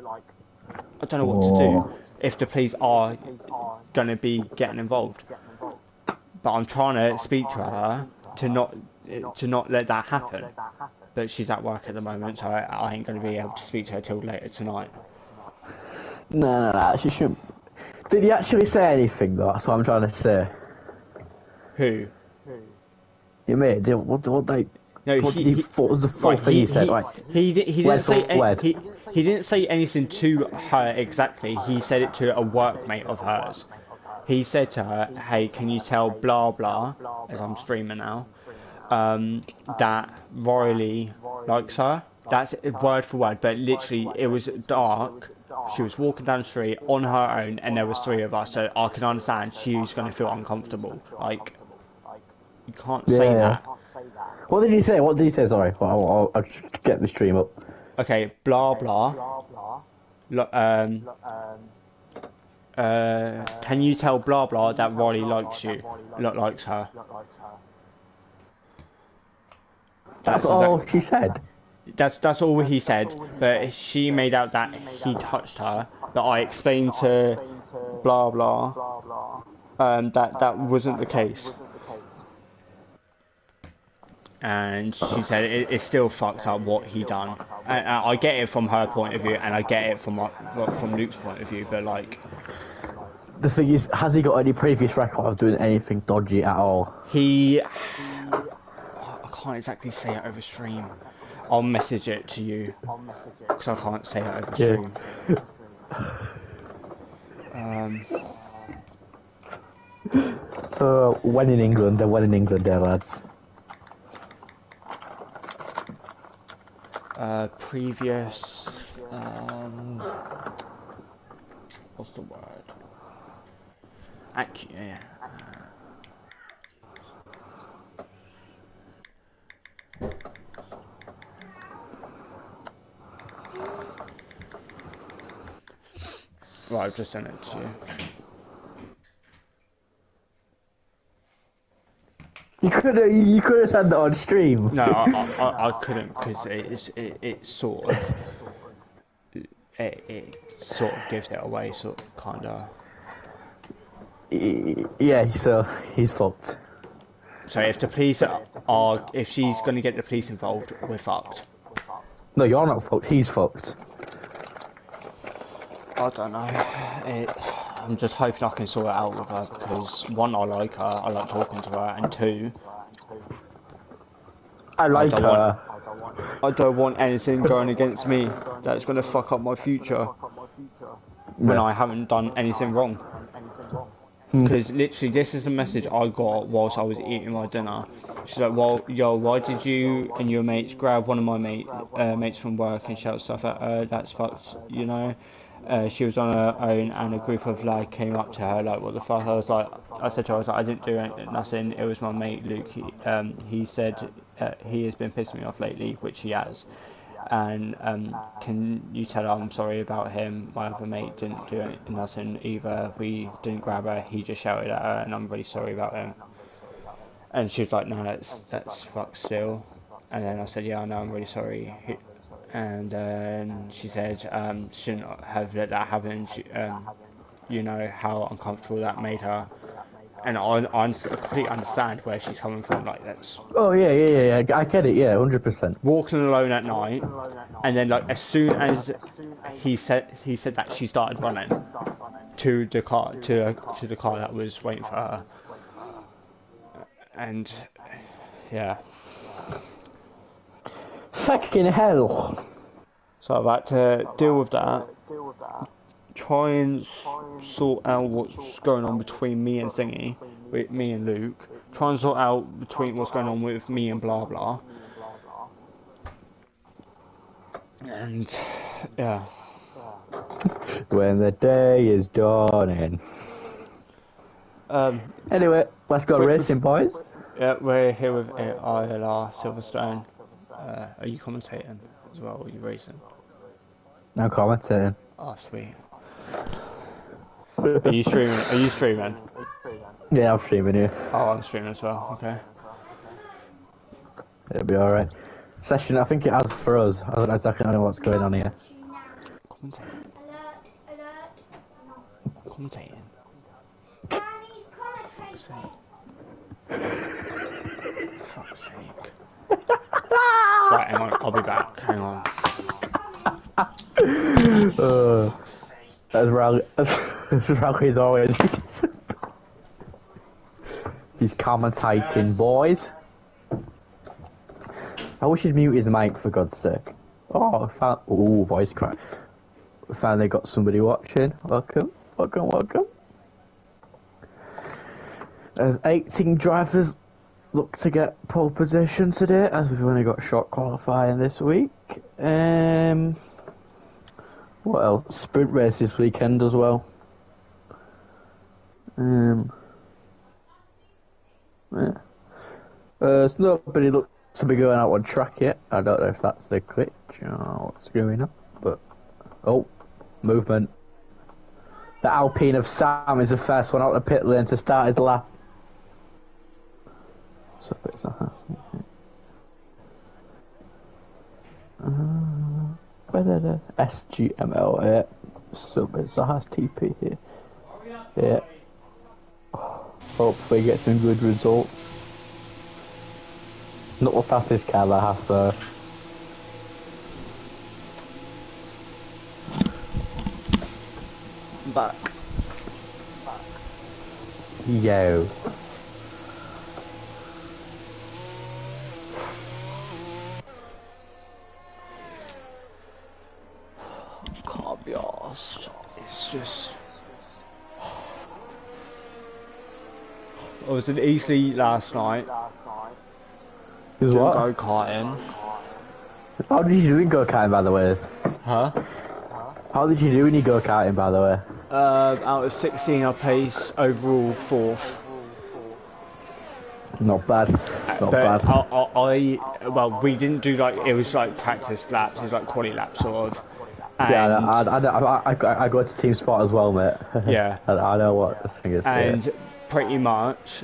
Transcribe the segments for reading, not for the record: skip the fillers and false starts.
I don't know what to do if the police are going to be getting involved. But I'm trying to speak to her to not let that happen. But she's at work at the moment, so I ain't going to be able to speak to her till later tonight. No, she shouldn't. Did he actually say anything though? That's what I'm trying to say. Who? You mate, what was the full thing he said? He didn't say anything to her exactly. He said it to a workmate of hers. He said to her, "Hey, can you tell blah blah," as I'm streaming now, that Riley likes her. That's word for word, but literally it was dark. She was walking down the street on her own, and there was 3 of us. So I can understand she was going to feel uncomfortable. Like, you can't say that. What did he say? Sorry, I'll get the stream up. Okay, blah blah. Can you tell blah blah that Riley likes you? Likes her. That's all she said. That's all he said, but she made out that he touched her. But I explained to blah blah that wasn't the case. And she said it's still fucked up what he done. And I get it from her point of view, and I get it from Luke's point of view. But like, the thing is, has he got any previous record of doing anything dodgy at all? I can't exactly say it over stream. I'll message it to you because I can't say it over stream. When in England, there, lads. Previous, what's the word? Yeah. Right, I've just sent it to you. You could have said that on stream. No, I couldn't because it sort of gives it away, sort of, kind of. Yeah, so he's fucked. So if the police if she's going to get the police involved, we're fucked. No, you're not fucked. He's fucked. I don't know. I'm just hoping I can sort it out with her because 1, I like her, I like talking to her, and 2, I like her. I don't want anything going against me that's going to fuck up my future when I haven't done anything wrong. Because literally, this is the message I got whilst I was eating my dinner. She's like, "Well, yo, why did you and your mates grab one of my mates from work and shout stuff at her? That's fucked, you know." She was on her own, and a group of lads came up to her like, "What the fuck?" I said to her, "I didn't do nothing. It was my mate Luke. He said he has been pissing me off lately, which he has. And can you tell her I'm sorry about him? My other mate didn't do nothing either. We didn't grab her. He just shouted at her, and I'm really sorry about him." And she was like, "No, that's fucked still." And then I said, "Yeah, I know. I'm really sorry." And then she said, "Shouldn't have let that happen. You know how uncomfortable that made her." And I completely understand where she's coming from. Like, that's. Oh yeah. I get it. Yeah, 100%. Walking alone at night, and then like as soon as he said that, she started running to the car that was waiting for her. And yeah. Fucking hell. So I've had to deal with that. Try and sort out what's going on between me and Zingy, with me and Luke. Try and sort out between what's going on with me and blah blah. And yeah. When the day is dawning. Anyway, let's go racing, boys. Yeah, we're here with ILR Silvertone. Are you commentating as well, or are you racing? No commentating. Oh, sweet. Are you streaming? Yeah, I'm streaming here. Oh, I'm streaming as well, okay. It'll be alright. Session, I think it has for us. I don't exactly know what's going on here. commentating. Commentating. Fuck's sake. Right, hang on, I'll be back. Hang on. As Rally is always. He's commentating, boys. I wish he'd mute his mic for God's sake. Oh, I found. Ooh, voice crack. We finally got somebody watching. Welcome, welcome, welcome. As 18 drivers look to get pole position today, as we've only got short qualifying this week. What else? Sprint race this weekend as well. Yeah. So nobody looks to be going out on track yet. I don't know if that's the glitch or what's going on, but oh, movement. The Alpine of Sam is the first one out of the pit lane to start his lap. So it's not SGML, yeah. So it's a has TP here. Yeah. Oh, hopefully get some good results. Not the fastest car that has though. Back. Yo. Can't be arsed. It's just. I was in Eastleigh last night. Is what? Go-karting. How did you do in go-karting, by the way? Huh? How did you do in your go-karting, by the way? Out of 16 I placed overall 4th. Not bad. Not bad. Well, we didn't do like, it was like practice laps, it was like quality laps sort of. And Yeah, I go to team sport as well, mate. Yeah. I know what the thing is. And yeah. pretty much,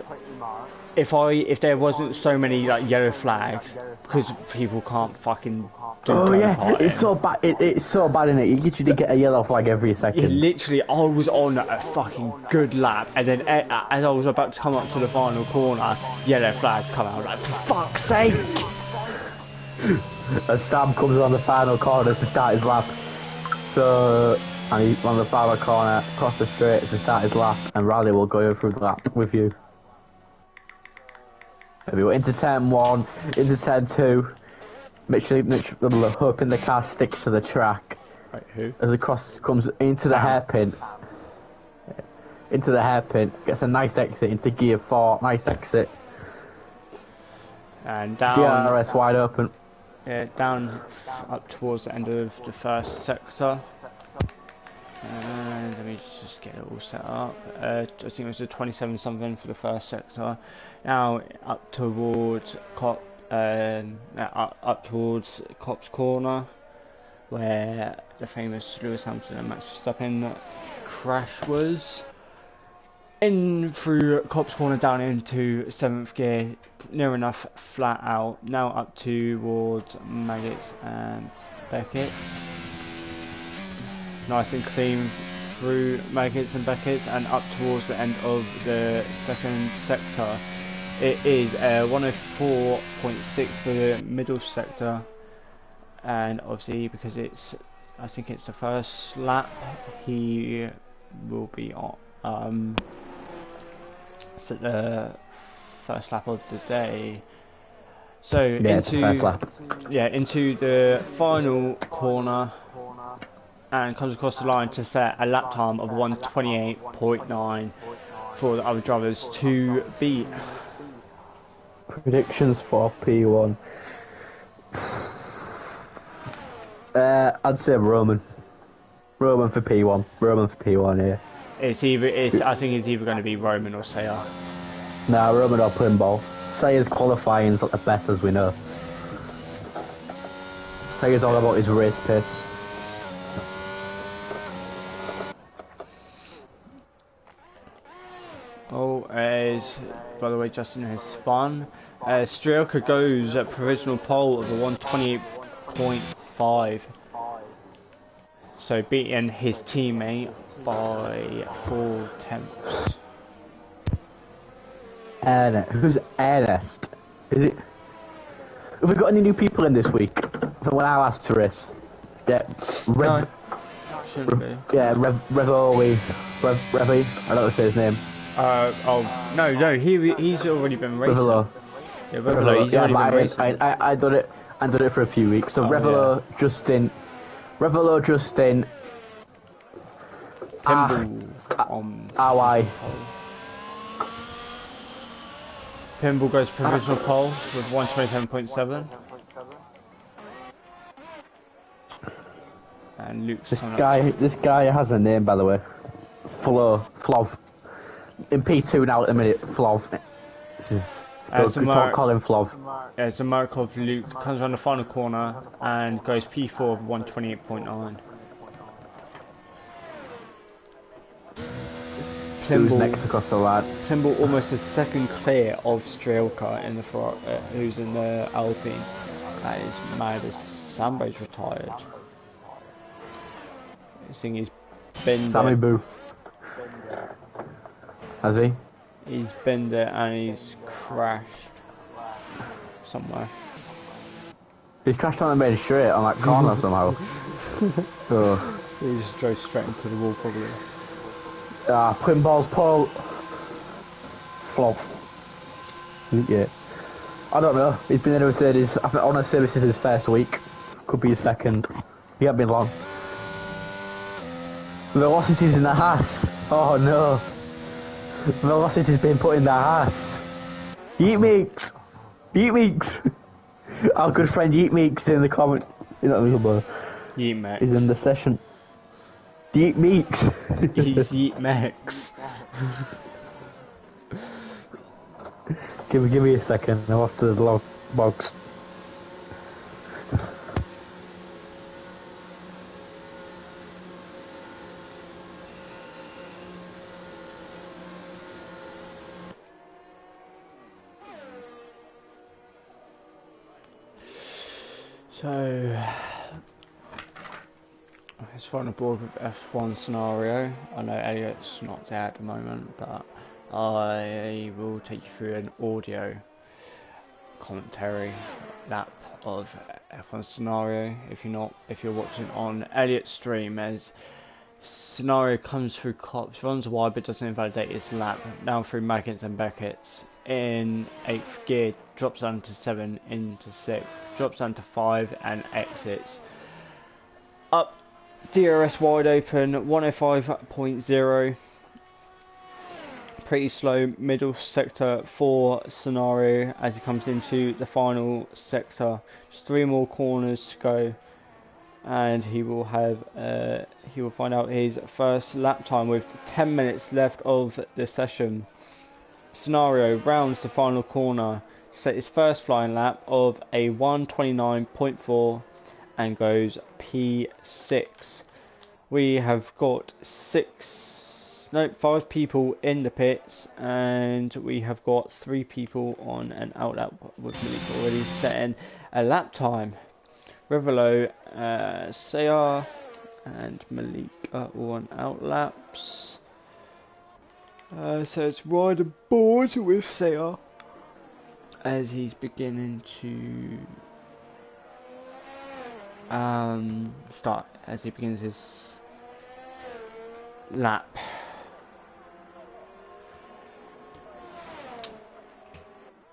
if there wasn't so many like yellow flags, because people can't fucking do yeah, it's so bad. It's so bad, isn't it? You literally get a yellow flag every second. Literally, I was on a fucking good lap, and then as I was about to come up to the final corner, yellow flags come out. Like, for fuck's sake! As Sam comes on the final corner to start his lap, so and he's on the final corner across the straight to start his lap, and Riley will go through the lap with you. Maybe we're into turn 1, into turn 2. Hoping the car sticks to the track. Right, who? As the cross comes into the hairpin. Into the hairpin, gets a nice exit into gear 4, nice exit. And down. DRS wide open. Yeah, down up towards the end of the first sector. And let me just get it all set up. I think it was a 27 something for the first sector. Now up towards up towards Copse Corner, where the famous Lewis Hamilton and Max Verstappen crash was. In through Copse Corner down into 7th gear, near enough flat out. Now up towards Maggots and Beckett. Nice and clean through Maggots and Beckett's and up towards the end of the second sector. It is 104.6 for the middle sector, and obviously because I think it's the first lap, he will be on the first lap of the day. So yeah, into first lap. Yeah, into the final corner, and comes across the line to set a lap time of 1:28.9 for the other drivers to beat. Predictions for P1. I'd say Roman. Roman for P1. Roman for P1, yeah. I think it's either going to be Roman or Sayer. Nah, Roman or Pinball. Sayer's qualifying is not the best as we know. Sayer's all about his race pace. By the way, Justin has spun. Strelka goes at provisional pole of a 1:28.5. So beating his teammate by 4 tenths. Who's Ernest? Is it? Have we got any new people in this week? From when I last to race? Yeah, No, shouldn't be. Yeah, Revy. I don't know to say his name. Oh no, he's already been racing. Revelo. Yeah, Revelo, he's already been racing. I done it for a few weeks. So Revelo, yeah. Justin. Pimble RY. Pimble goes provisional pole with 127.7. And Luke's This guy has a name, by the way. Flov. In P2 now at the minute, Flov. This is call him Flov. Yeah, it's a Markov. Luke comes around the final corner and goes P4 of 128.9. Who's next across the line? Pimble almost a second clear of Strelka in the who's in the Alpine. That is mad as Sambo's retired. I think he's been Sammy Boo. Has he? He's been there and he's crashed somewhere. He's crashed on the main straight on that corner somehow. Oh. He just drove straight into the wall probably. Quimball's pole. Flop. Yeah. I don't know. He's been in a Mercedes. I want to say this is his first week. Could be his second. He hasn't been long. Velocity's in the Haas. Oh no. Velocity's been put in the Haas. Yeet Meeks. Our good friend Yeet Meeks in the comment. You know what I mean? Yeet Meeks. He's in the session. Yeet Meeks. He's Yeet Meeks. Give me a second. I'm off to the log box. So, let's find a board with F1 scenario. I know Elliot's not there at the moment, but I will take you through an audio commentary lap of F1 scenario. If you're watching on Elliot's stream, as scenario comes through cops, runs wide but doesn't invalidate his lap, down through Maggins and Beckett's in 8th gear, drops down to 7 into 6th, drops down to 5 and exits. Up DRS wide open 105.0. Pretty slow middle sector 4 scenario as he comes into the final sector. Just 3 more corners to go, and he will find out his first lap time with 10 minutes left of the session. Scenario rounds the final corner, set his first flying lap of a 129.4 and goes P6. We have got 5 people in the pits, and we have got 3 people on an outlap with Malik already setting a lap time. Revelo, Sayar and Malik are all on outlaps. So it's ride aboard with Sayar as he's beginning to as he begins his lap.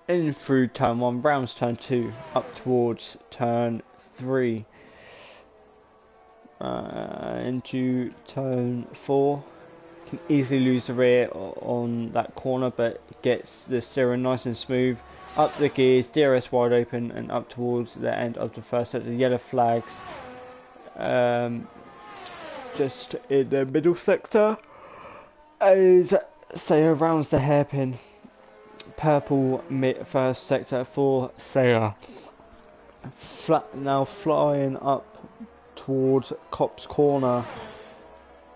In through turn 1, Brown's turn 2, up towards turn 3, into turn 4. Can easily lose the rear on that corner, but gets the steering nice and smooth. Up the gears, DRS wide open, and up towards the end of the first set. The yellow flags just in the middle sector as Sayer rounds the hairpin. Purple first sector for Sayer. Now flying up towards Cop's corner.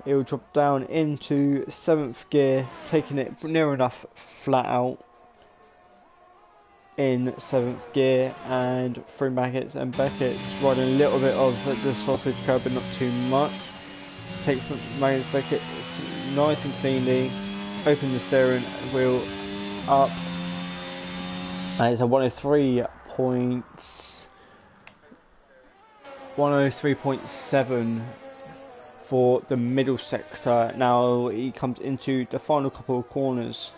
He'll drop down into 7th gear, taking it near enough flat out in 7th gear, and through Beckett's, and Beckett's riding a little bit of the sausage curb but not too much. takes Magnus Beckett nice and cleanly, open the steering wheel up, and it's a 103.7 for the middle sector. Now he comes into the final couple of corners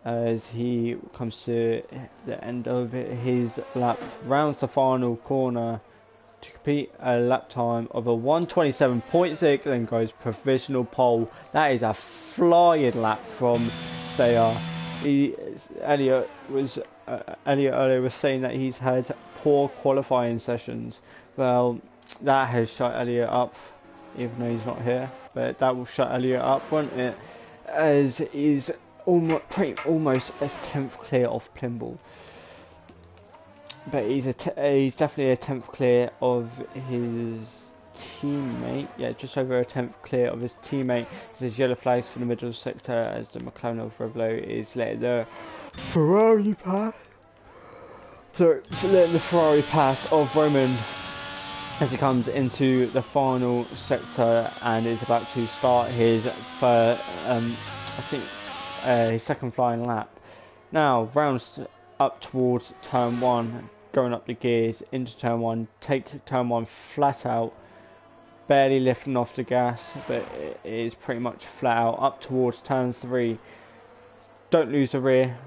as he comes to the end of his lap, rounds the final corner to compete a lap time of a 1:27.6 and goes provisional pole. That is a flying lap from Sayer. Elliot earlier was saying that he's had poor qualifying sessions. Well, that has shut Elliot up, even though he's not here. But that will shut Elliot up, won't it? As he's almost as 10th clear of Plimble. But he's definitely a 10th clear of his teammate. Yeah, just over a 10th clear of his teammate. There's yellow flags for the middle sector as the McLaren of Revlo is letting the Ferrari pass. So letting the Ferrari pass of Roman as he comes into the final sector and is about to start his his second flying lap. Now rounds up towards turn 1, going up the gears into turn 1, take turn 1 flat out, barely lifting off the gas, but it is pretty much flat out, up towards turn 3. Don't lose the rear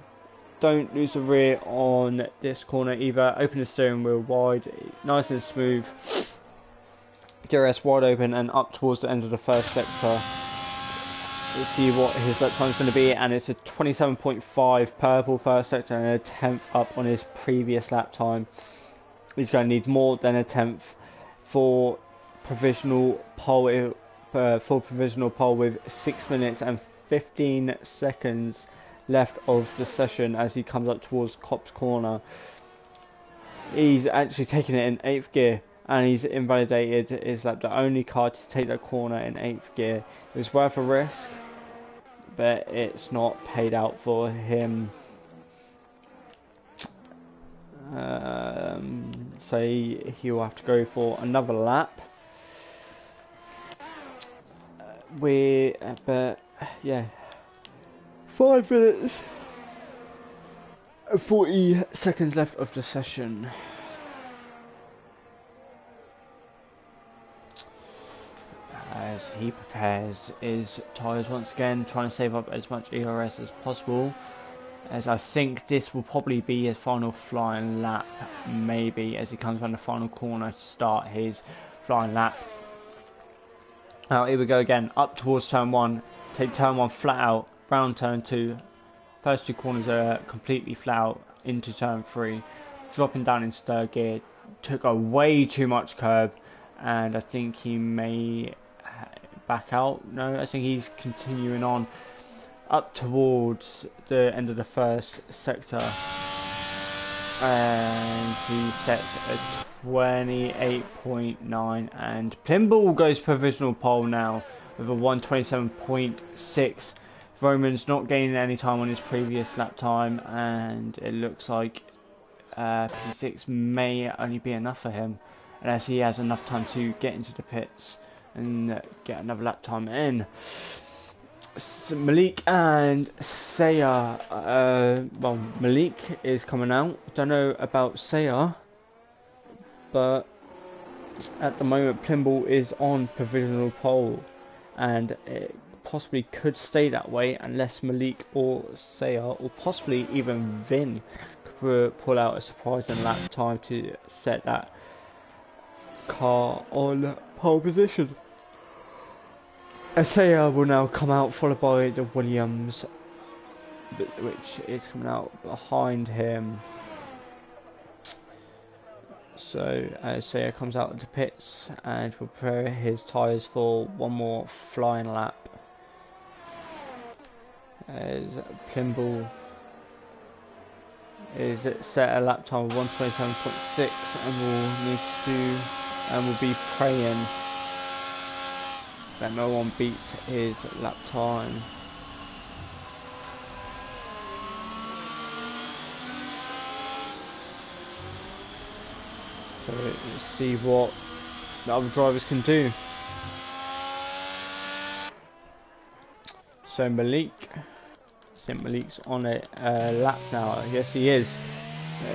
on this corner either. Open the steering wheel wide, nice and smooth, DRS wide open, and up towards the end of the first sector. Let's see what his lap time is going to be, and it's a 27.5 purple first sector and a 10th up on his previous lap time. He's going to need more than a 10th for provisional pole with 6 minutes and 15 seconds left of the session as he comes up towards Copse Corner. He's actually taking it in 8th gear and he's invalidated his lap, the only car to take that corner in 8th gear. It was worth a risk, but it's not paid out for him. So he'll have to go for another lap. But yeah, 5 minutes and 40 seconds left of the session. As he prepares his tyres once again, trying to save up as much ERS as possible, as I think this will probably be his final flying lap, maybe, as he comes around the final corner to start his flying lap. Now here we go again, up towards turn 1, take turn 1 flat out, round turn 2, first 2 corners are completely flat out, into turn 3, dropping down into 3rd gear, took a way too much curb, and I think he may back out. No, I think he's continuing on up towards the end of the first sector, and he sets a 28.9, and Plimble goes provisional pole now with a 1:27.6. Roman's not gaining any time on his previous lap time, and it looks like P6 may only be enough for him unless he has enough time to get into the pits and get another lap time in. So Malik and Sayer, well, Malik is coming out. Don't know about Sayer, but at the moment Plimble is on provisional pole, and it possibly could stay that way unless Malik or Sayer, or possibly even Vin, could pull out a surprising lap time to set that car on pole position. Sayer will now come out, followed by the Williams, which is coming out behind him. So Sayer comes out of the pits and will prepare his tyres for one more flying lap. As Plimble is set a lap time of 1:27.6 and will need to do, and will be praying that no one beats his lap time. So let's see what the other drivers can do. So Malik, I think Malik's on a lap now. Yes, he is.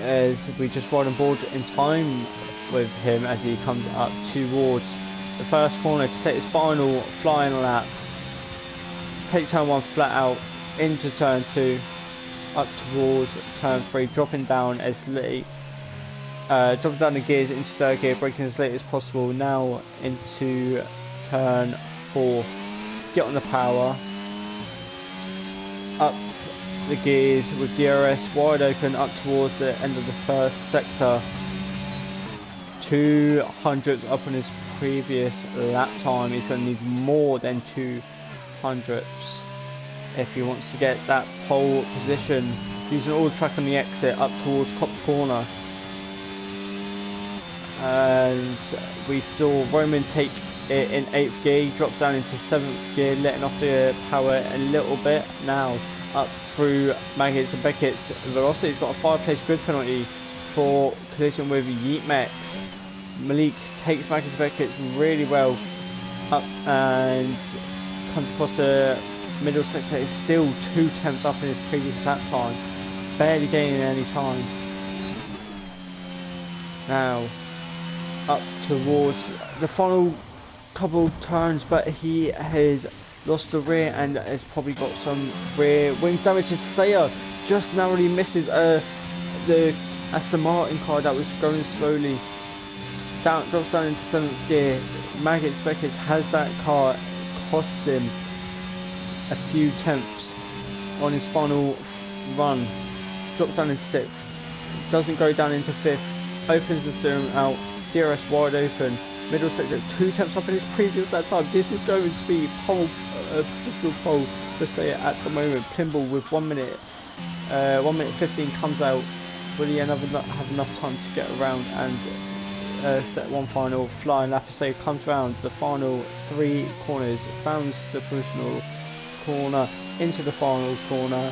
As we just ride on board in time with him as he comes up towards the first corner to take his final flying lap. Take turn 1 flat out into turn 2, up towards turn 3, dropping down as late. Dropping down the gears into 3rd gear, braking as late as possible. Now into turn 4. Get on the power. Up the gears with DRS wide open up towards the end of the first sector. 200 up on his previous lap time. He's going to need more than 200 if he wants to get that pole position. Using all the track on the exit up towards Copse Corner. And we saw Roman take it in 8th gear. He dropped down into 7th gear, letting off the power a little bit. Now up through Maggots and Beckett's velocity. He's got a 5-place grid penalty for collision with Yeetmax. Malik takes Maggots and Beckett's really well up and comes across the middle sector. Is still 2 tenths up in his previous lap time, barely gaining any time. Now up towards the final couple turns, but he has lost the rear and has probably got some rear wing damage. Sayer just narrowly misses the Aston Martin car that was going slowly. Drops down into 7th gear. Maggots Beckett has that car, cost him a few tenths on his final run. Drops down into 6th, doesn't go down into 5th, opens the steering out, DRS wide open, middle sector 2 tenths up in his previous lap time. This is going to be positional pole for Sayer at the moment. Plimble with 1 minute 1 minute 15 comes out. Will he have enough time to get around and set one final flying lap? Sayer comes round the final 3 corners, founds the provisional corner into the final corner,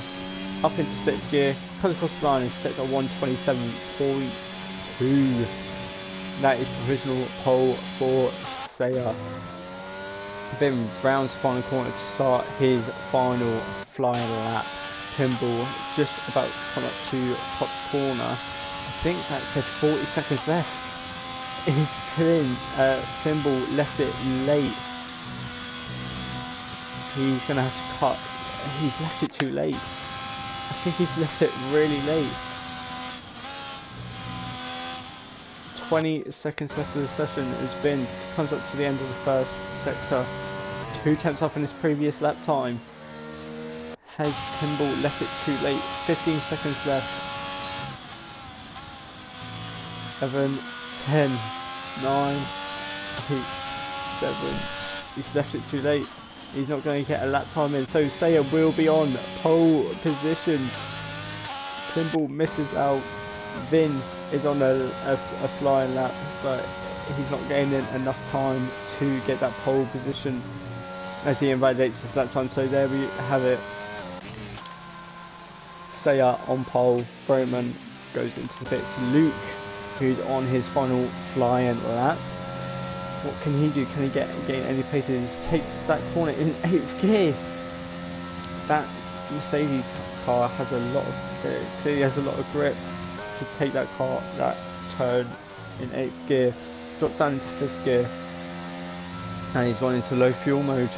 up into 6th gear, comes across the line and sets a 1:27.42. That is provisional pole for Sayer. Then rounds the final corner to start his final flying lap. Pimble just about to come up to top corner. I think that said 40 seconds left. He's killing. Pimble left it late. He's gonna have to cut. He's left it too late. I think he's left it really late. 20 seconds left of the session as Vin comes up to the end of the first sector. 2 tenths up in his previous lap time. Has Pimble left it too late? 15 seconds left. 11, 10, 9, 8, 7. He's left it too late. He's not going to get a lap time in. So Sayer will be on pole position. Pimble misses out. Vin is on a flying lap, but he's not gaining enough time to get that pole position as he invalidates his lap time. So there we have it. Sayer on pole. Broman goes into the pits. Luke, who's on his final flying lap. What can he do? Can he gain any paces? Takes that corner in 8th gear. That Mercedes car has a lot of clearly has a lot of grip to take that turn in 8th gear. Drops down into 5th gear, and he's gone into low fuel mode.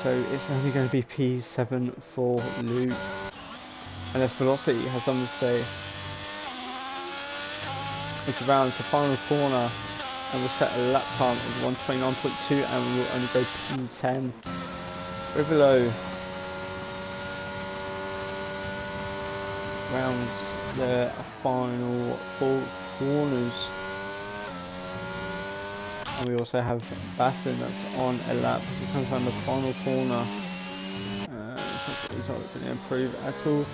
So it's only going to be P7 for Luke, unless Velocity has something to say. It's around the final corner, and we'll set a lap time of 1:29.2, and we will only go P10. Rivolo rounds the final 4 corners, and we also have Basson that's on a lap as he comes around the final corner. He's not going to improve at all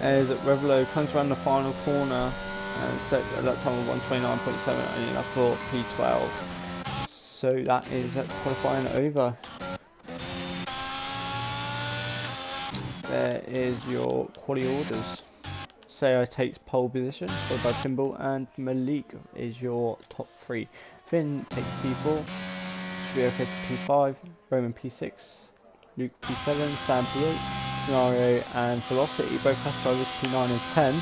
as Rivolo comes around the final corner and sets a lap time of 1:29.7, only enough for P12. So that is qualifying over. There is your quality orders. Sayer takes pole position, followed by Pimble, and Malik is your top 3. Finn takes P4, should be okay to P5, Roman P6, Luke P7, Sam P8, Scenario and Velocity both classified as P9 and 10.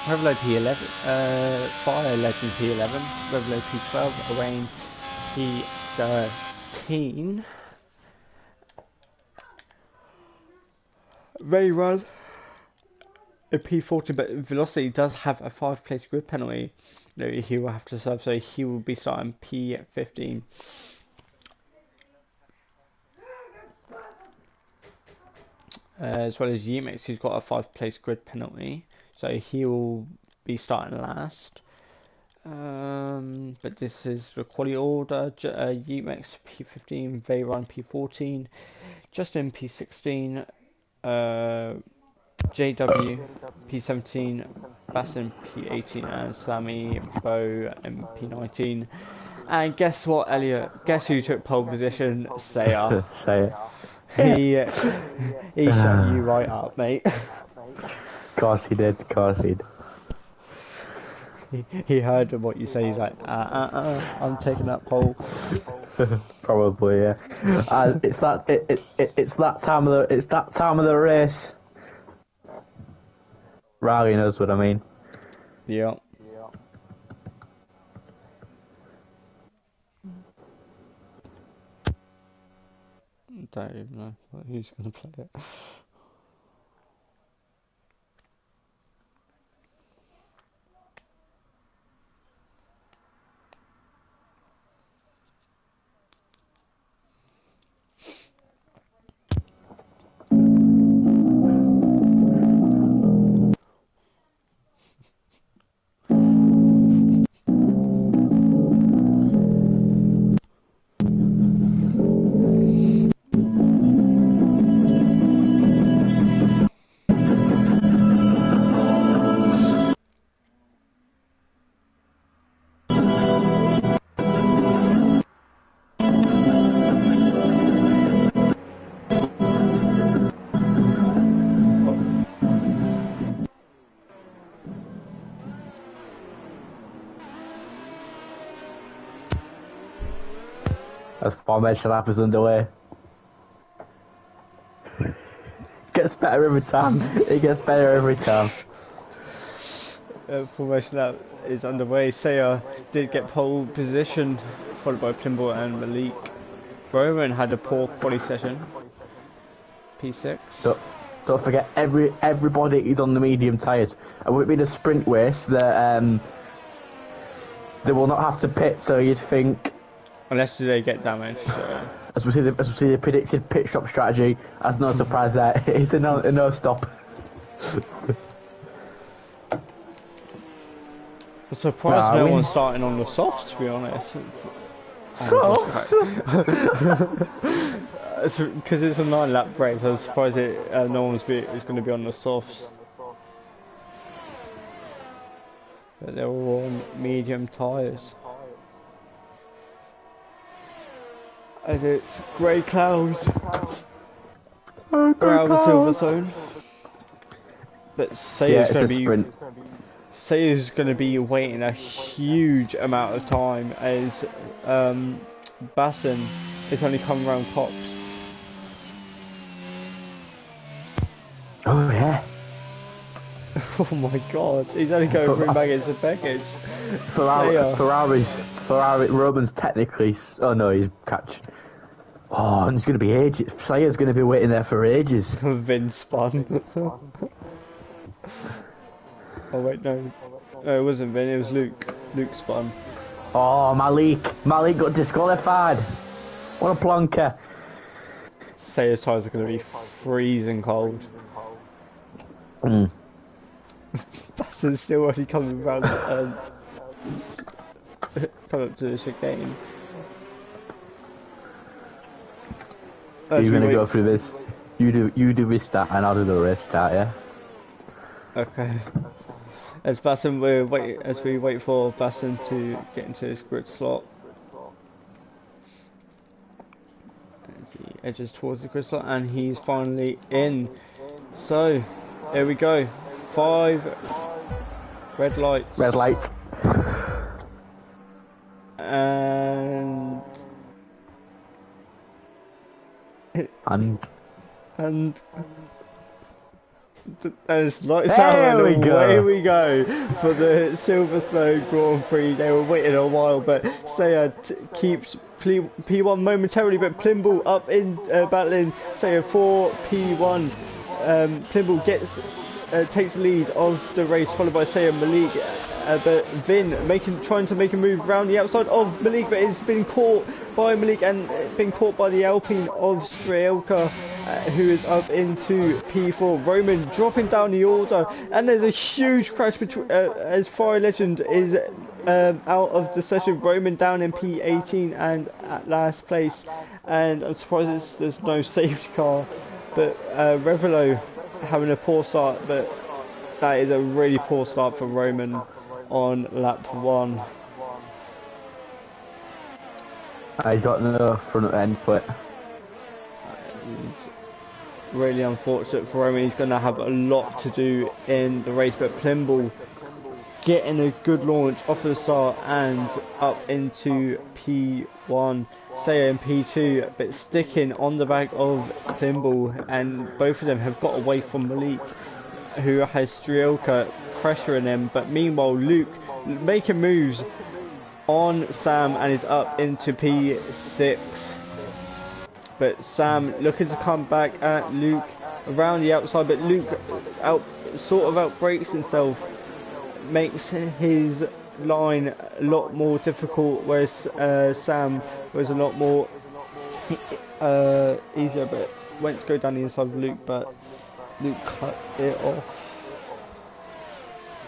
Revelo P11, Fire Legend P11, Revelo P12, Owain P13. Ray Run a P14, but Velocity does have a 5-place grid penalty that he will have to serve, so he will be starting P15. As well as Yemex, who's got a 5-place grid penalty, so he will be starting last. But this is the quality order. Yemex P15, Veyron P14, Justin P16, JW P17, Bassin P18, and Sammy Bow P19. And guess what, Elliot? Guess who took pole position? Sayer. Say He it. shut you right up, mate. Of course he did. Of course he did. He heard what you say. He's like, I'm taking that pole. Probably, yeah. It's that time of the race. Riley knows what I mean. Yeah. Don't even know who's gonna play it. As formation lap is underway. Gets better every time. It gets better every time. Formation lap is underway. Sayer did get pole position, followed by Plimble and Malik. Rowan had a poor quali session. P6. Don't forget, everybody is on the medium tyres. And with it being a sprint race, that they will not have to pit. So you'd think, Unless they get damaged. So. as we see the predicted pit stop strategy, as no surprise there, it's a no stop. I'm surprised no one's starting on the softs, to be honest. Softs? Because it's a 9-lap race, I was surprised no one's going to be on the softs. But they're all on medium tyres. And it's grey clouds around the Silvertone. But Sayer's going to be waiting a huge amount of time as Bassin is only coming around Cops. Oh yeah. Oh my god, he's only going through baggage and baggage. Ferrari, Roman's technically. Oh no, he's catch. Oh, and it's going to be ages. Sayer's going to be waiting there for ages. Vin spun. Oh wait, no, it wasn't Vin, it was Luke. Luke spun. Oh, Malik got disqualified. What a plonker. Sayer's tyres are going to be freezing cold. Bassin's still only coming around, come up to the chicane. You're going to go through this. You do this start and I'll do the rest start, yeah? Okay. As we wait for Bassin to get into his grid slot. As he edges towards the grid slot and he's finally in. So, here we go. 5 red lights. Red lights. And And and as lights There out and we go. away we go for the Silverstone Grand Prix. They were waiting a while, but Saya keeps P1 momentarily, but Plimble up in battling Saya for P1. Plimble gets takes the lead of the race, followed by Saya and Malik. But Vin trying to make a move around the outside of Malik, but it's been caught by Malik and been caught by the Alpine of Strielka, who is up into P4. Roman dropping down the order, and there's a huge crash between as Fire Legend is out of the session. Roman down in P18 and at last place, and I'm surprised there's no safety car. But Revelo having a poor start, but that is a really poor start for Roman on lap 1. He's got no front end foot. It's really unfortunate for Roman. He's going to have a lot to do in the race, but Plimble getting a good launch off the start and up into P1. Saya in P2, but sticking on the back of Plimble, and both of them have got away from Malik, who has Strielka pressuring him. But meanwhile, Luke making moves on Sam and is up into P6. But Sam looking to come back at Luke around the outside, but Luke outbreaks himself, makes his line a lot more difficult, whereas Sam was a lot more easier, but went to go down the inside of Luke, but Luke cut it off.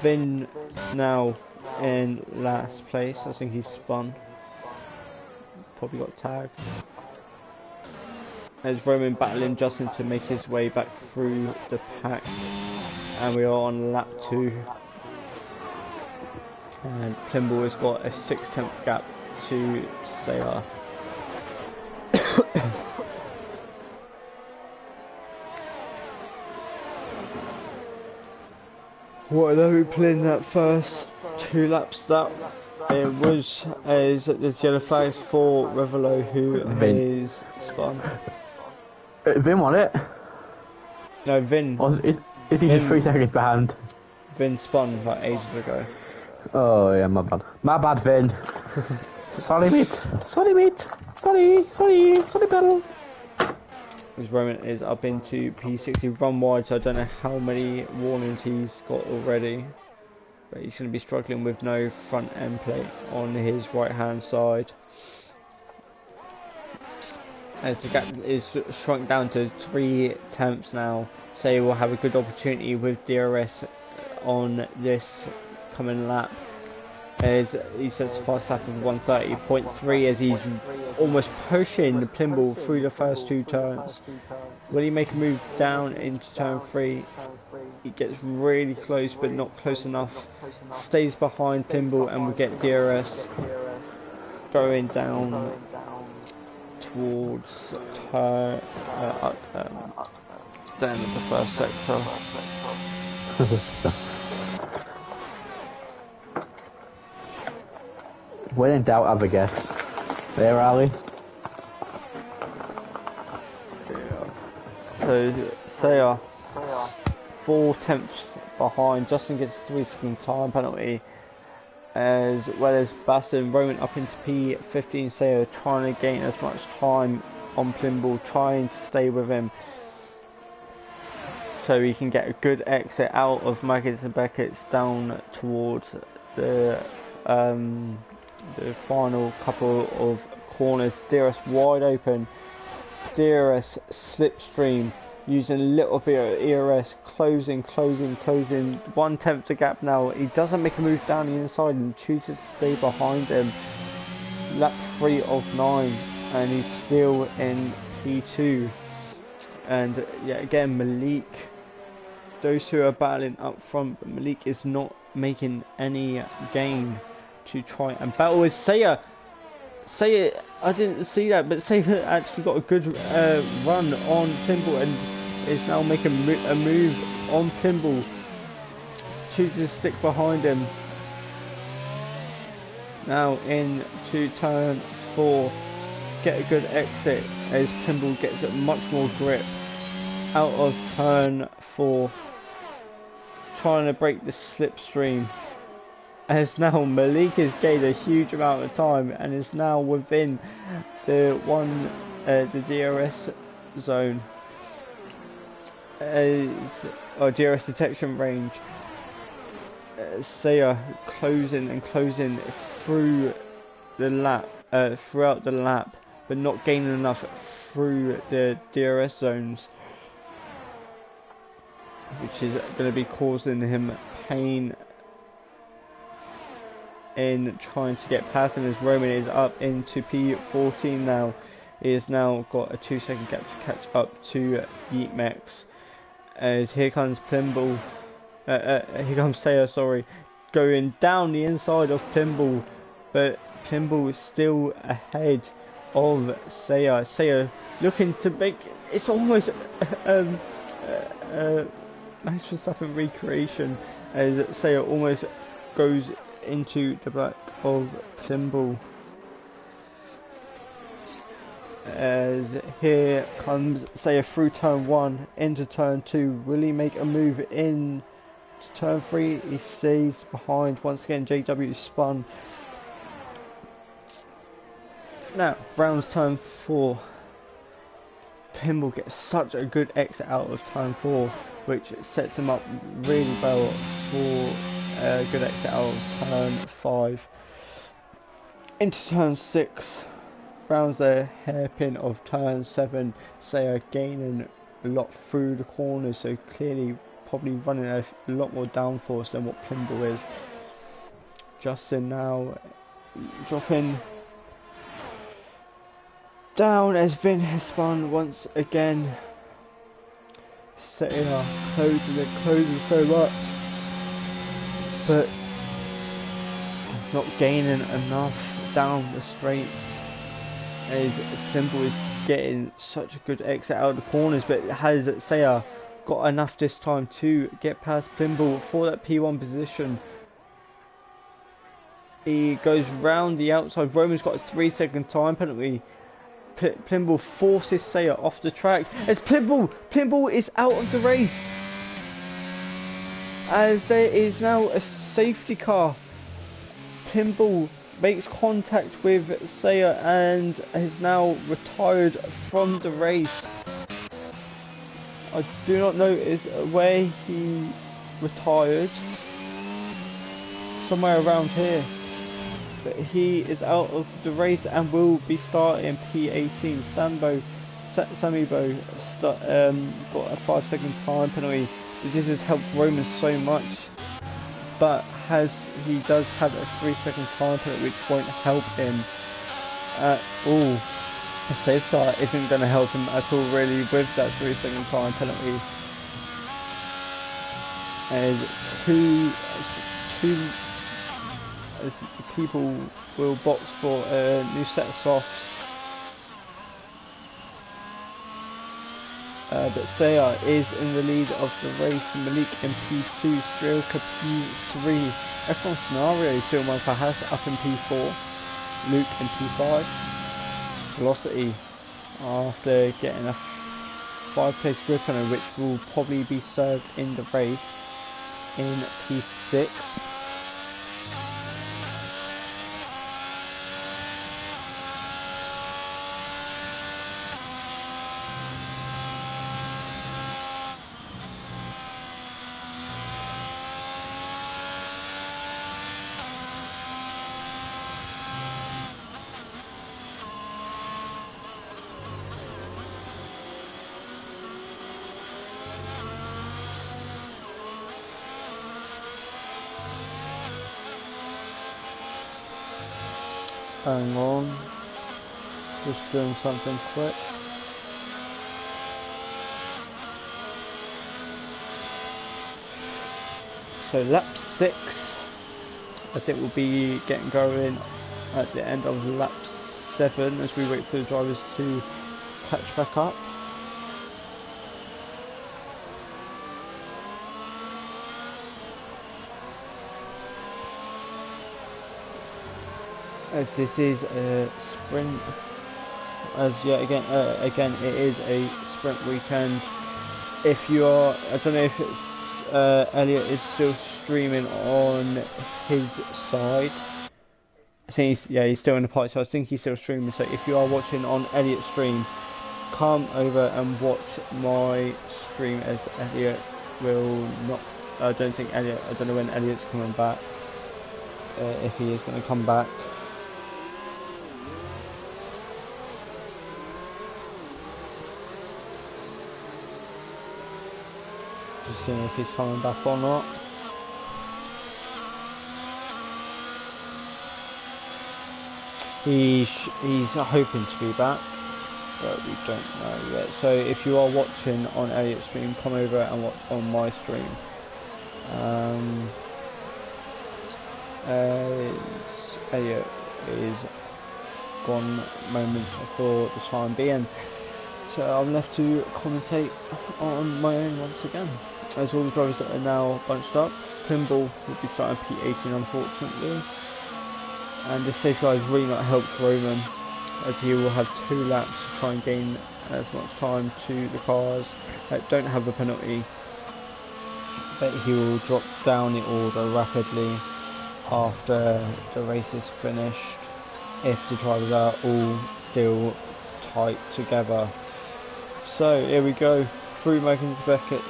Vin now in last place. I think he's spun. Probably got tagged. As Roman battling Justin to make his way back through the pack. And we are on lap 2. And Plimble has got a 6/10 gap to Sayar. What are we playing that first 2 laps? That it was as there's yellow flags for Revelo, who is spun. Vin won it? No, Vin. Or is he just 3 seconds behind? Vin spun like ages ago. Oh yeah, my bad. My bad, Vin. Sorry, mate. Sorry, mate. Sorry, battle. As Roman is up into P60, run wide, so I don't know how many warnings he's got already. But he's going to be struggling with no front end plate on his right hand side. As the gap is shrunk down to 3/10 now, so he will have a good opportunity with DRS on this coming lap. As he sets a fast lap of 1:30.3 as he's almost pushing the Plimble through the first 2 turns. Will he make a move down into turn 3? He gets really close, but not close enough. Stays behind Plimble, and we get DRS going down towards turn the end of the first sector. When in doubt, have a guess. There, Ali. So, Saya 4/10 behind. Justin gets a 3-second time penalty, as well as Basson. Roman up into P15. Saya trying to gain as much time on Plimble, trying to stay with him so he can get a good exit out of Maggots and Beckett's down towards the final couple of corners. DRS wide open. DRS slipstream using a little bit of ERS, closing. 1/10 the gap now. He doesn't make a move down the inside and chooses to stay behind him. Lap 3 of 9, and he's still in P2. And yet again, Malik. Those two are battling up front, but Malik is not making any gain to try and battle with Saya. Saya, I didn't see that, but Saya actually got a good run on Plimble and is now making a move on Plimble. Chooses to stick behind him. Now into turn 4. get a good exit as Pimble gets much more grip out of turn 4, trying to break the slipstream. As now Malik has gained a huge amount of time and is now within the DRS zone, or DRS detection range. Saya closing through the lap, throughout the lap, but not gaining enough through the DRS zones, which is going to be causing him pain in trying to get past him, as Roman is up into P14 now. He has now got a 2-second gap to catch up to Yeetmex. As here comes Plimble, here comes Saya, sorry, going down the inside of Plimble, but Plimble is still ahead of Saya. Saya looking to make, it's almost Max Verstappen recreation, as Saya almost goes into the back of Plimble. As here comes Saya through turn 1 into turn 2. Will he make a move in to turn 3? He stays behind. Once again, JW spun. Now, Brown's turn 4. Pimble gets such a good exit out of turn 4, which sets him up really well for a good exit out of turn 5. Into turn 6. Brown's a hairpin of turn 7. Saya gaining a lot through the corners, so clearly probably running a lot more downforce than what Plimble is. Justin now dropping down as Vin has spun once again. Saya closing so much, but not gaining enough down the straights, as Plimble is getting such a good exit out of the corners, but has Saya got enough this time to get past Plimble for that P1 position. He goes round the outside. Roman's got a 3-second time penalty. Plimble forces Saya off the track as Plimble is out of the race, as there is now a safety car. Plimble makes contact with Saya and is now retired from the race. I do not know where he retired, somewhere around here, but he is out of the race and will be starting P18. Samibo got a 5-second time penalty. This has helped Roman so much, but he does have a 3-second time penalty, which won't help him at all. A safe start isn't going to help him at all really with that 3-second time penalty, as as people will box for a new set of softs. But Saya is in the lead of the race. Malik in P2, Strelka P3. F1 Scenario, Tilman Fahas up in P4, Luke in P5. Velocity, after getting a 5-place grip on it, which will probably be served in the race, in P6. Hang on, just doing something quick. So lap 6, I think we'll be getting going at the end of lap 7 as we wait for the drivers to catch back up. As this is a sprint as yet again it is a sprint weekend. If you are, I don't know if it's Elliot is still streaming on his side. I think he's still in the party, so I think he's still streaming. So if you are watching on Elliot's stream, come over and watch my stream, as Elliot will not. I don't know when Elliot's coming back. If he is going to come back. Just seeing if he's coming back or not. He's hoping to be back, but we don't know yet. So if you are watching on Elliot's stream, come over and watch on my stream. Elliot is gone moment for the time being, so I'm left to commentate on my own once again. As all the drivers that are now bunched up, Kimball will be starting P18 unfortunately, and this safety car has really not helped Roman, as he will have 2 laps to try and gain as much time to the cars that don't have a penalty, but he will drop down the order rapidly after the race is finished if the drivers are all still tight together. So here we go, through Megan Beckett's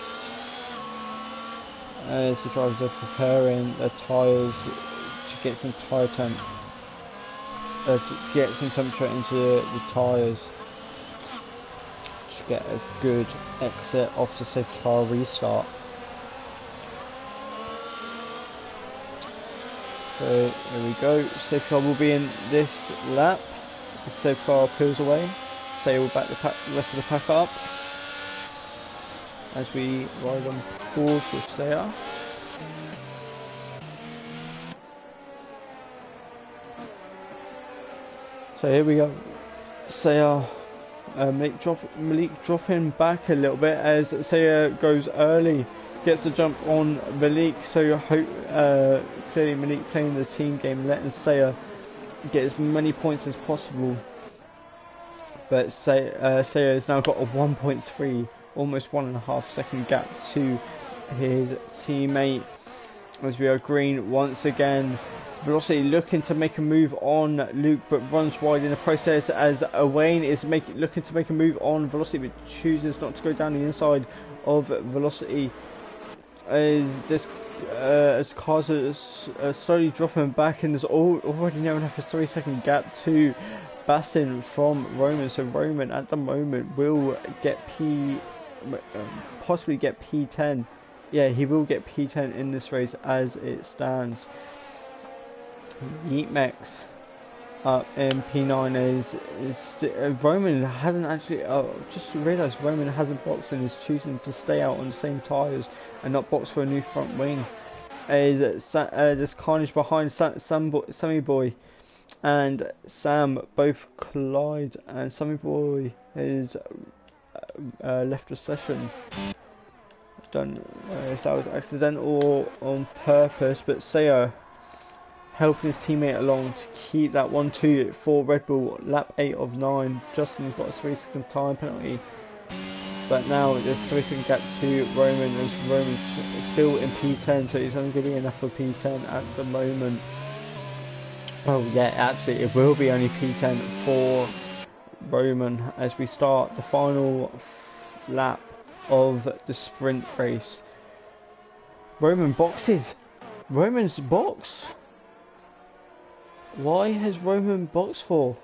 as the drivers are preparing their tyres to get some tyre temp, to get some temperature into the tyres to get a good exit off the safety car restart. So here we go, safety car will be in this lap, the safety car pulls away, Say will back the rest of the pack up as we ride on course with Saya. So here we go, Saya, Malik dropping back a little bit as Saya goes early, gets the jump on Malik, so you hope clearly Malik playing the team game, letting Saya get as many points as possible. But Saya has now got a 1.3, almost 1.5 second gap to his teammate, as we are green once again. Velocity looking to make a move on Luke, but runs wide in the process, as Wayne is looking to make a move on Velocity, but chooses not to go down the inside of Velocity, as this as cars are slowly dropping back, and there's already now enough a 3-second gap to Bassin from Roman. So Roman at the moment will get possibly get P10. Yeah, he will get P10 in this race as it stands. Yeetmex up in P9 is Roman hasn't actually just realised Roman hasn't boxed and is choosing to stay out on the same tyres and not box for a new front wing. There's carnage behind Sammy Boy and Sam both collide, and Sammy Boy has left the session. Don't know if that was accidental or on purpose, but Saya helping his teammate along to keep that 1-2 for Red Bull, lap 8 of 9. Justin's got a 3-second time penalty, but now there's 3-second gap to Roman, as Roman's still in P10, so he's only going to be enough for P10 at the moment. Oh yeah, actually it will be only P10 for Roman as we start the final lap of the sprint race. Roman boxes. Roman's box. Why has Roman boxed for?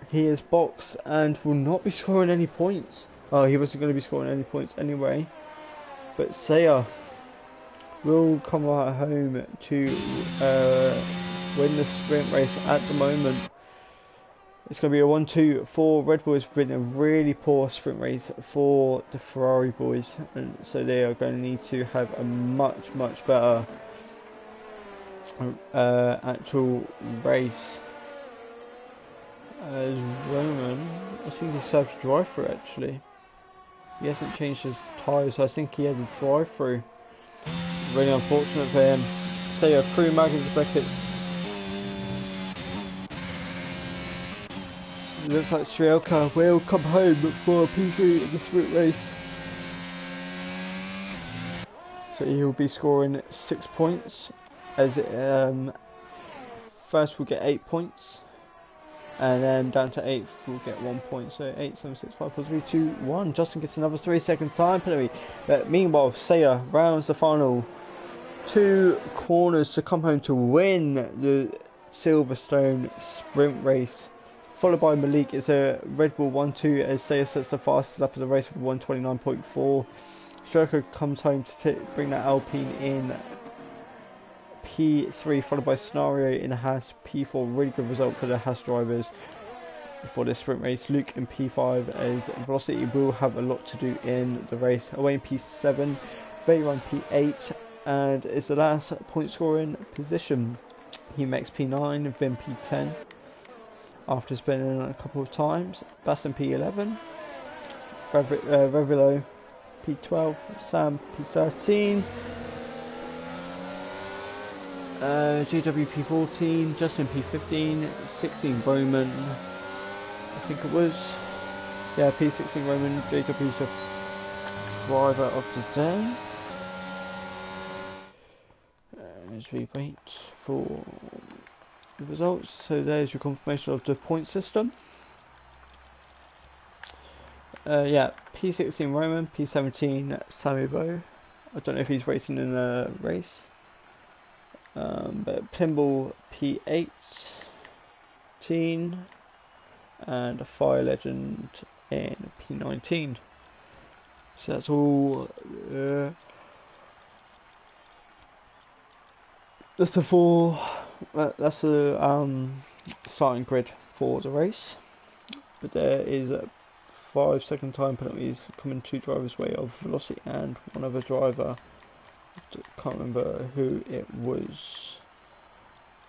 He is boxed and will not be scoring any points. Oh, he wasn't going to be scoring any points anyway. But Saya will come home to win the sprint race at the moment. It's going to be a 1-2 for Red Bull. It's been a really poor sprint race for the Ferrari boys, and so they are going to need to have a much better actual race. As Roman, I think he served a drive-through actually. He hasn't changed his tyres, so I think he had a drive-through. Really unfortunate for him. So yeah, through Magnus Beckett. It looks like Strielka will come home for a P3 in the sprint race. So he'll be scoring 6 points. As first we'll get 8 points. And then down to 8th we'll get 1 point. So 8, 7, 6, 5, 4, 3, 2, 1. Justin gets another 3-second time penalty. But meanwhile, Sayer rounds the final 2 corners to come home to win the Silverstone sprint race. Followed by Malik. It's a Red Bull 1-2 as Sayer sets the fastest lap of the race with 1:29.4. Stroker comes home to bring that Alpine in P3, followed by Scenario in Haas P4. Really good result for the Haas drivers for this sprint race. Luke in P5 as Velocity will have a lot to do in the race. Away in P7, Veyron P8, and it's the last point scoring position. He makes P9, Vin P10 after spinning a couple of times. Baston P11, Revilo P12, Sam P13, JW P14, Justin P15, 16 Roman, I think it was, yeah, P16 Roman. JW's the driver of the day. As we wait for the results, so there's your confirmation of the point system. Yeah, P16 Roman, P17 Sammy Bow. I don't know if he's racing in a race. But Plimble P18 and a Fire Legend in P19. So that's all. That's the four. That's the starting grid for the race. But there is 5-second time penalties coming 2 drivers' way of Velocity and one other driver. Can't remember who it was,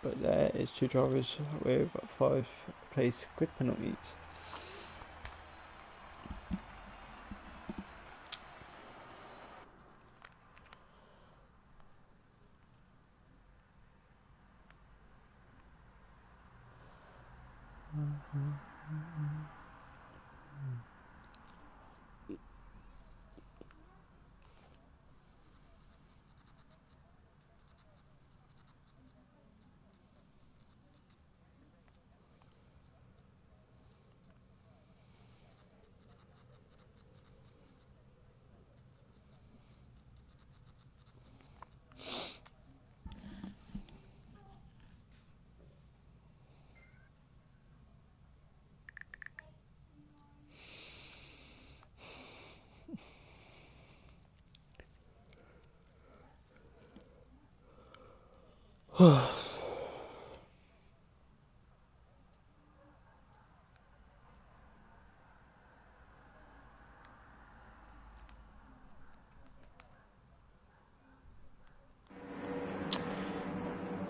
but there is 2 drivers with 5-place grid penalties.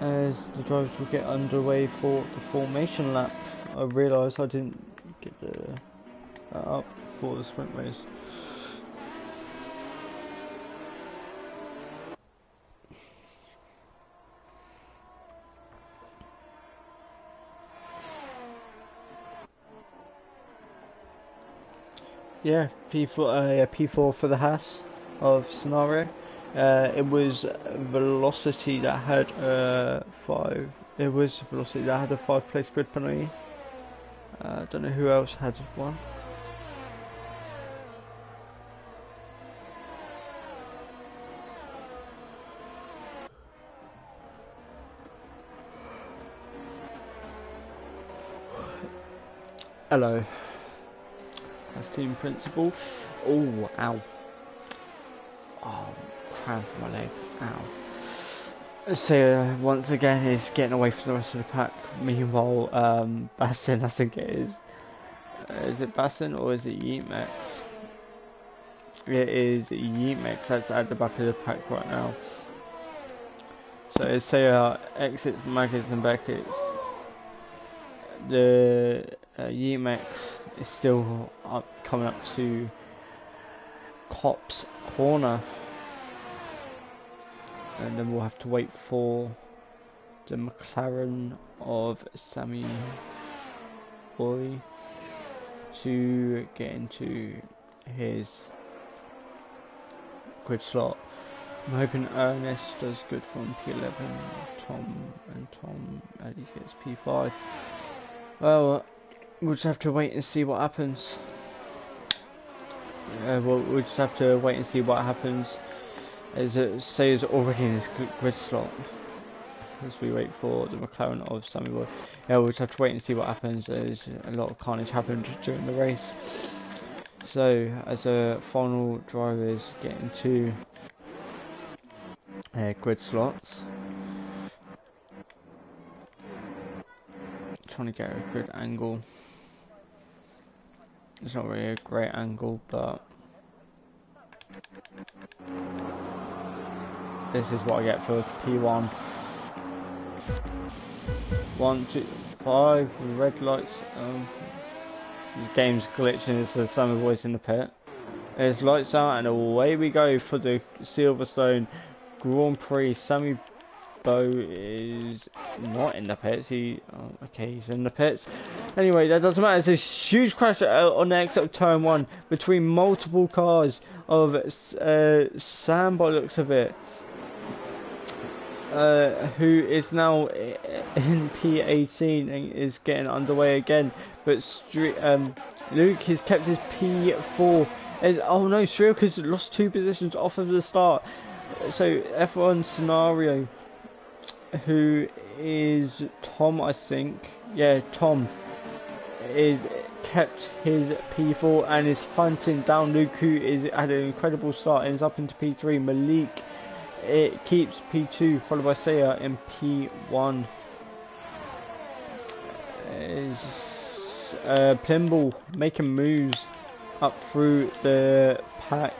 As the drivers will get underway for the formation lap, I realised I didn't get up for the sprint race. Yeah, P4 for the Haas of Scenario. It was Velocity that had 5. It was Velocity that had a 5-place grid penalty. I don't know who else had one. Hello. That's team principal. Oh, ow. Oh, cramp in my leg. Ow. So once again is getting away from the rest of the pack. Meanwhile, Bastin has to get his. Is it Bastin or is it Yeetmax? It is Yeetmax that's at the back of the pack right now. So say exits Maggots and Beckett's. The Yeetmax is still coming up to Cop's corner. And then we'll have to wait for the McLaren of Sammy Boy to get into his grid slot. I'm hoping Ernest does good from P11, Tom Eddie gets P5. Well, we'll just have to wait and see what happens. We'll just have to wait and see what happens. As Sayer's already in his grid slot. As we wait for the McLaren of Sammy Boy. Yeah, we'll just have to wait and see what happens. There's a lot of carnage happened during the race. So, as a final drivers get into grid slots. Trying to get a good angle. It's not really a great angle, but this is what I get for P1. 1, 2, 5 red lights. The game's glitching as the summer boys in the pit. There's lights out and away we go for the Silverstone Grand Prix. Sammy Bo is not in the pits. Okay, he's in the pits. Anyway, that doesn't matter. It's a huge crash on the exit of turn 1 between multiple cars of Sam by the looks of it. Who is now in P18 and is getting underway again, but Luke has kept his P4. Oh no, Strielka's lost 2 positions off of the start. So F1 scenario, who is Tom, I think. Yeah, Tom is kept his P4 and is hunting down Luke, who is had an incredible start and is up into P3. Malik, it keeps P2, followed by Saya in P1. Plimble making moves up through the pack.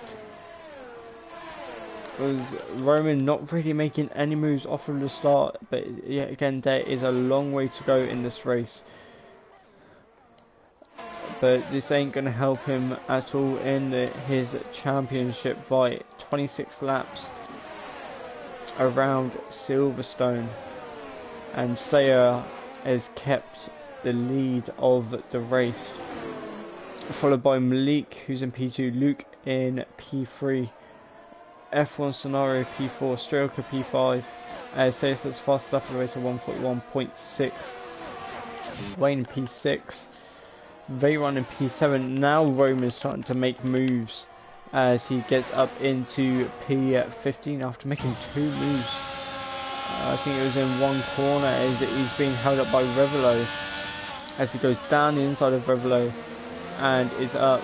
Was Roman not really making any moves off of the start, but yet again there is a long way to go in this race. But this ain't gonna help him at all in his championship fight. 26 laps around Silverstone, and Sayer has kept the lead of the race, followed by Malik, who's in P2, Luke in P3, F1 scenario P4, Strielka P5, Sayer's fastest lap of the race at 1.1.6, Wayne P6, Veyron in P7. Now Roman's starting to make moves as he gets up into P15 after making 2 moves. I think it was in one corner as he's being held up by Revelo as he goes down the inside of Revelo and is up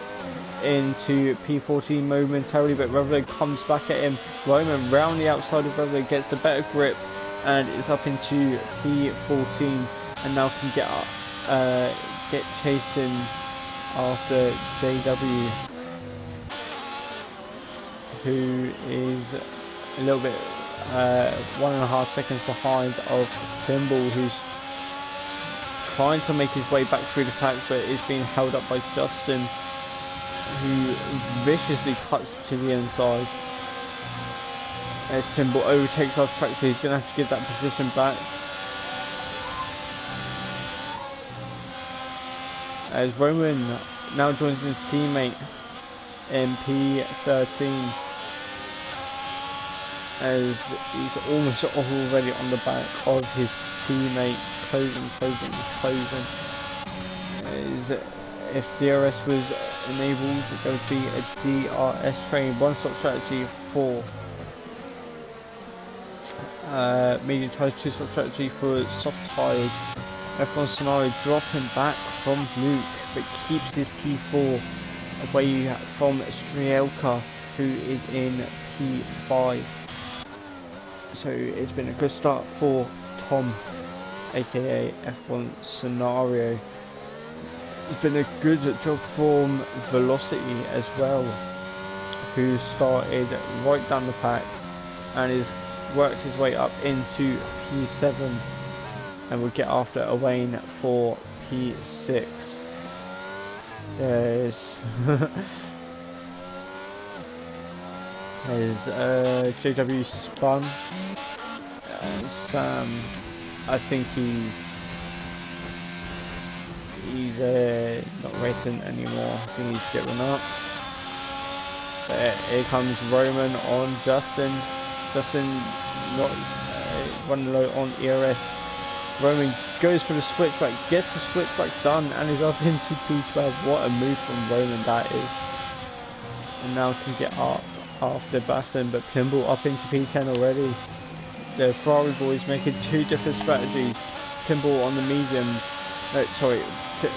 into P14 momentarily, but Revelo comes back at him. Roman round the outside of Revelo gets a better grip and is up into P14 and now can get chasing after JW, who is a little bit 1.5 seconds behind of Thimble, who's trying to make his way back through the pack but is being held up by Justin, who viciously cuts to the inside as Thimble overtakes off track, so he's going to have to give that position back. As Roman now joins his teammate in P13 as he's almost already on the back of his teammate, closing. As if DRS was enabled, there would be a DRS train, one-stop strategy for medium tyres, 2-stop strategy for soft tyres. F1 scenario dropping back from Luke, but keeps his P4 away from Strielka, who is in P5. So it's been a good start for Tom, aka F1 scenario. It's been a good job from Velocity as well, who started right down the pack and has worked his way up into P7 and will get after Owain for P6. There's JW spun. Sam, I think he's not racing anymore, so he needs to get one up. But here comes Roman on Justin. Justin not running low on ERS. Roman goes for the switchback, gets the switchback done, and is up into P12. What a move from Roman that is. And now can get up after Baston, but Pimble up into P10 already. The Ferrari boys making two different strategies. Pimble on the mediums,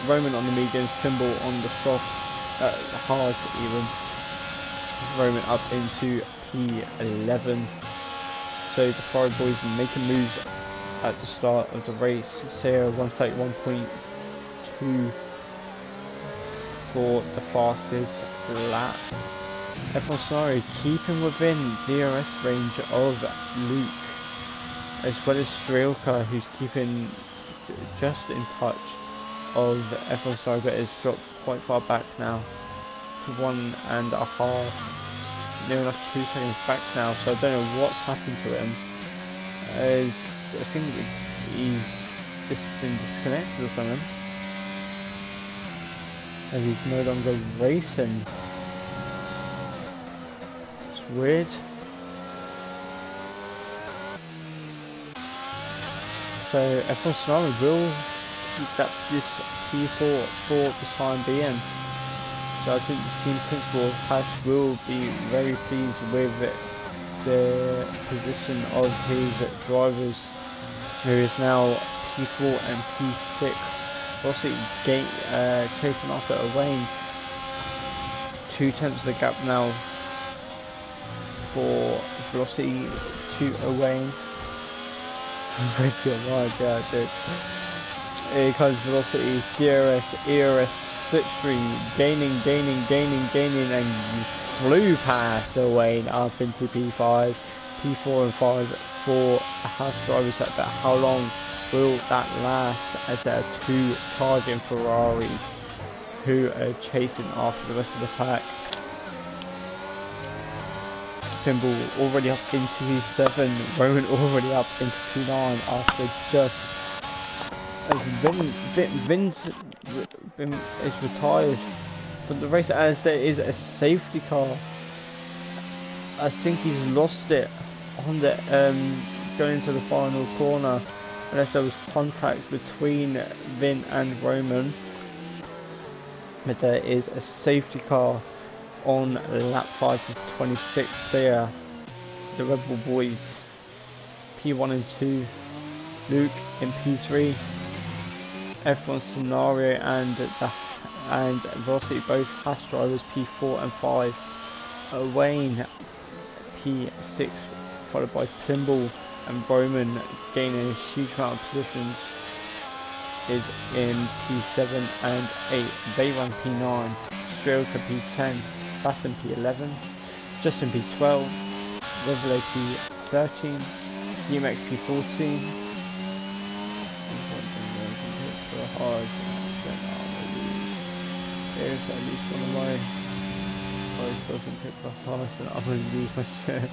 Roman on the mediums, Pimble on the softs, hards even. Roman up into P11. So the Ferrari boys making moves at the start of the race. Sarah 131.2 for the fastest lap. F1 Scenario keeping within DRS range of Luke, as well as Strelka, who's keeping just in touch of F1 Scenario, but has dropped quite far back now to 1.5, near enough 2 seconds back now, so I don't know what's happened to him. I think he's just been disconnected or something, as he's no longer racing. It's weird. So F1 Scenario will keep this P4 for the time being. So I think the team principal of Haas will be very pleased with the position of his drivers, who is now P4 and P6. Also chasing after Owain. 2 tenths of the gap now for Velocity to Owain. Oh my god, dude. Here comes Velocity, DRS, ERS, slipstream, gaining, and flew past Owain up into P5, P4 and 5 for Haas drivers. But how long will that last, as there are 2 charging Ferraris who are chasing after the rest of the pack? Pimble already up into P7, Roman already up into P9 after just as Vin is retired from the race, as there is a safety car. I think he's lost it on the going into the final corner, unless there was contact between Vin and Roman. But there is a safety car on lap 5 of 26. So the Red Bull boys P1 and 2, Luke in P3, F1 Scenario and Velocity both Haas drivers P4 and 5, Wayne P6, followed by Pimble, and Roman gaining a huge amount of positions is in P7 and 8. Bayron P9, Strelka P10, Baston P11, Justin P12, Revelo P13, UMX P14. There's at least one of my guys doesn't pick the hardest, and I'm going to lose my shit.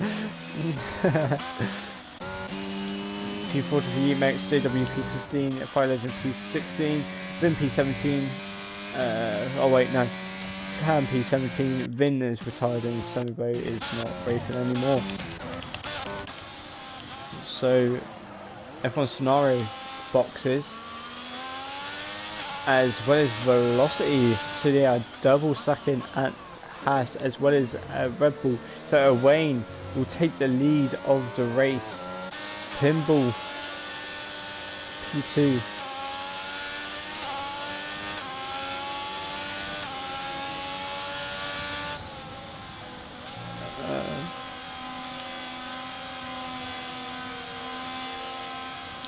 P4 to the UMX, JW P15, Fire Legend P16, Vin P17, oh wait, no, Sam P17, Vin is retired and Sunnyboy is not racing anymore. So, F1 Scenario boxes, as well as Velocity, so they are double stacking at Haas, as well as Red Bull. So Wayne will take the lead of the race. Pimble P2.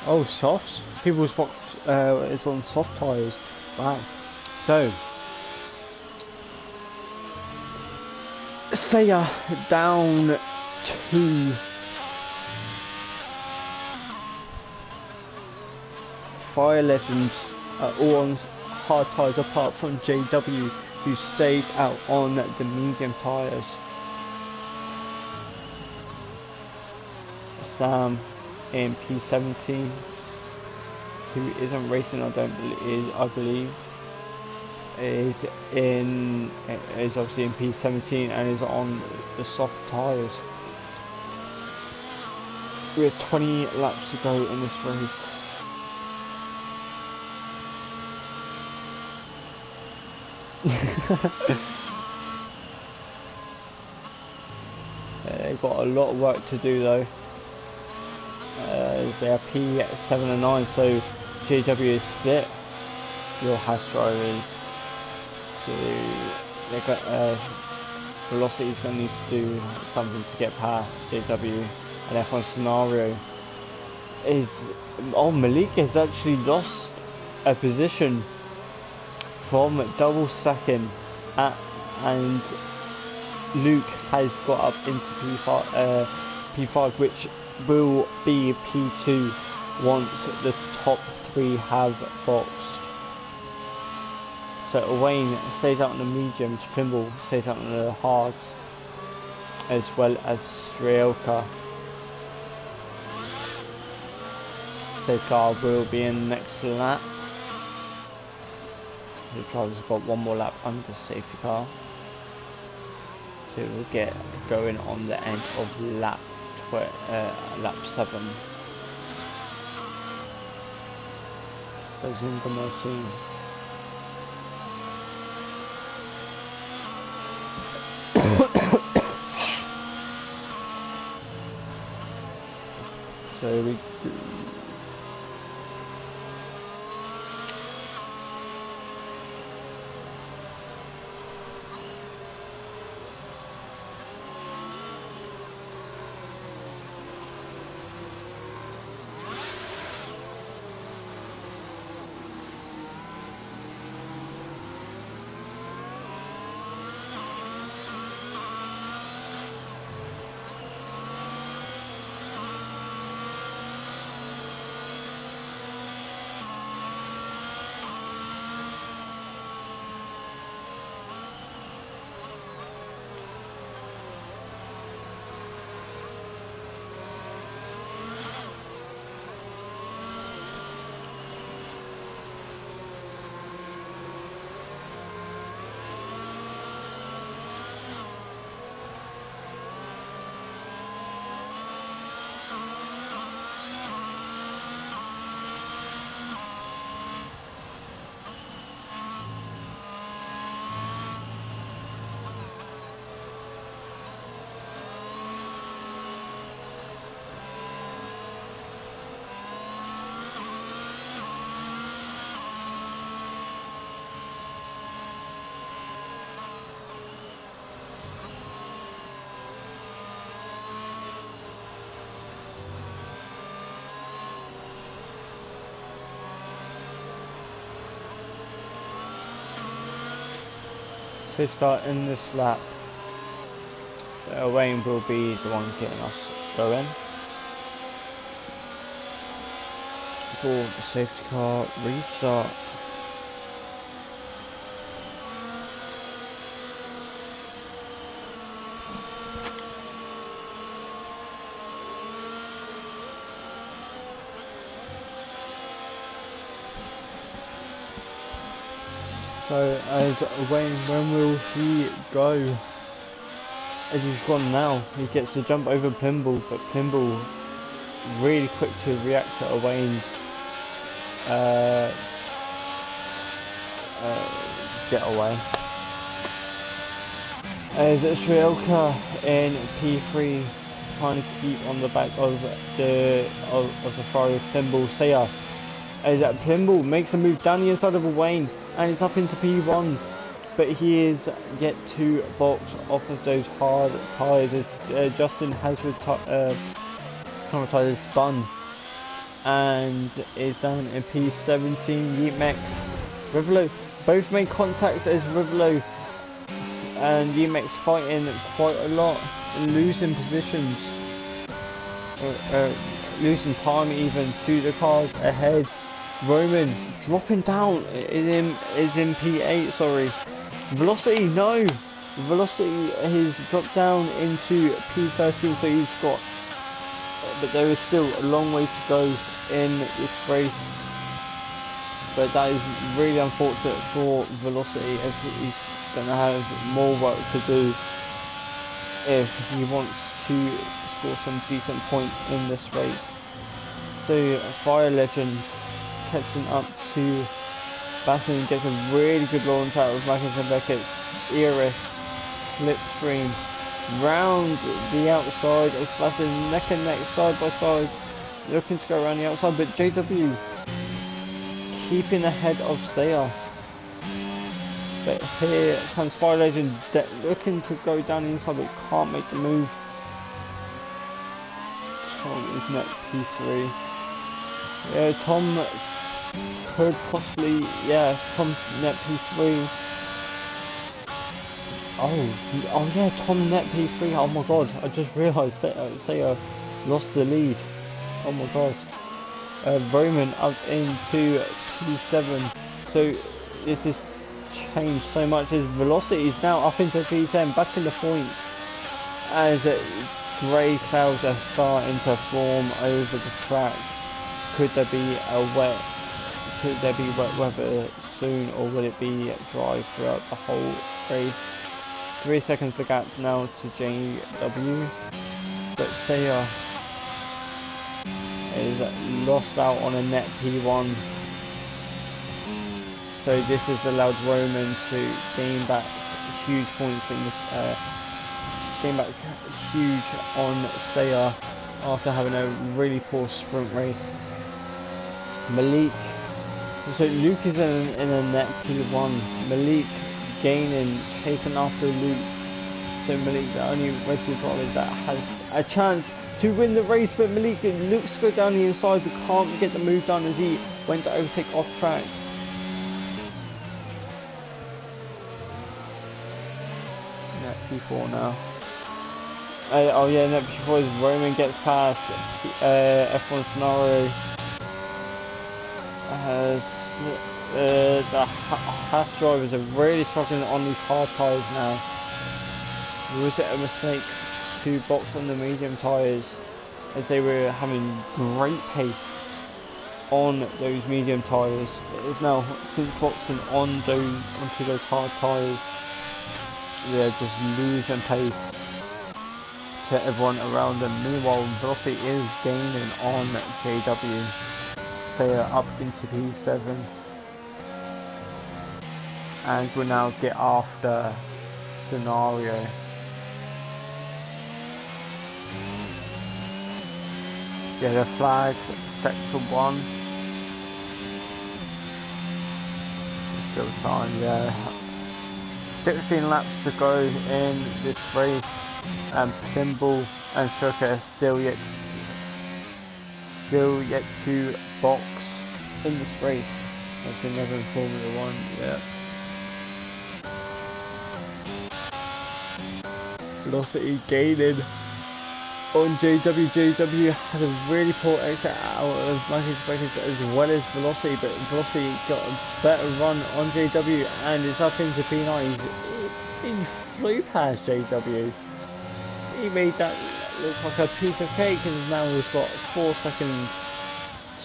Oh, softs. People's box is on soft tyres. Wow. So Saya down to Fire Legends, all on hard tyres apart from JW, who stayed out on the medium tyres. Sam in P17, who isn't racing, I believe. is obviously in P17 and is on the soft tyres. We have 20 laps to go in this race. They've got a lot of work to do though. They are P7 and 9, so JW is split. Your Haas drivers, so they got Velocity is going to need to do something to get past JW. And F1 scenario is Malik has actually lost a position from double stacking and Luke has got up into P5, which will be P2 once the top 3 have boxed. So Wayne stays out on the mediums, Trimble stays out on the hards, as well as Strielka. Safety car will be in next lap. The driver's got one more lap under safety car. So we'll get going on the end of lap 7. Goes in the machine. So we start in this lap. Wayne will be the one getting us going. For the safety car restart. So as Wayne, when will he go? As he's gone now, he gets to jump over Plimble, but Plimble really quick to react to Wayne's getaway. As Strielka in P3 trying to keep on the back of the Ferrari Plimble. Saya as Plimble makes a move down the inside of Wayne and it's up into P1, but he is yet to box off of those hard tyres as Justin has traumatized his bun and is down in P17. Yeatmax, Rivolo both made contacts as Rivolo and Yeatmax fighting quite a lot, losing positions, losing time even to the cars ahead. Roman dropping down is in P8, sorry. Velocity, no! Velocity has dropped down into P13, so he's got, but there is still a long way to go in this race. but that is really unfortunate for Velocity, as he's going to have more work to do if he wants to score some decent points in this race. So Fire Legend catching up to Bassin, gets a really good launch out of Magnus and Beckett's ERS slipstream round the outside of Bassin, neck and neck, side by side, looking to go around the outside, but JW keeping ahead of Saya. But here comes Fire Legend looking to go down the inside, but can't make the move. Tom is net P3. Yeah, Tom could possibly, yeah, Tom's net P3. Oh yeah, Tom net P3. Oh my god, I just realised Saya lost the lead. Oh my god. Roman up into P7. So this has changed so much as Velocity is now up into P10, back in the points, as grey clouds are starting to form over the track. Could there be wet weather soon, or will it be dry throughout the whole race? 3 seconds of gap now to JW, but Saya is lost out on a net P1. So this has allowed Roman to gain back huge points in the gain back huge on Saya after having a really poor sprint race. Malik, so Luke is in a net P1. Malik gaining, chasing after Luke. So Malik, the only Red Bull driver that has a chance to win the race, but Malik looks to go down the inside but can't get the move done as he went to overtake off track. Net P4 now. Oh yeah, net P4 is Roman gets past F1 scenario. As the Haas drivers are really struggling on these hard tyres now. Was it a mistake to box on the medium tyres, as they were having great pace on those medium tyres? It is now, since boxing onto those hard tyres, they're just losing pace to everyone around them. Meanwhile, Velocity is gaining on JW. Saya up into P7, and we'll now get after scenario. Yeah, the flag, sector 1. Still time, yeah. 16 laps to go in this race, and Thimble and Shuka still yet to box in this race. That's another Formula 1, yeah. Velocity gaining on JW. JW had a really poor exit out of Michael's brackets as well as Velocity, but Velocity got a better run on JW and is up into P9. He flew past JW. He made that look like a piece of cake, and now we've got 4 seconds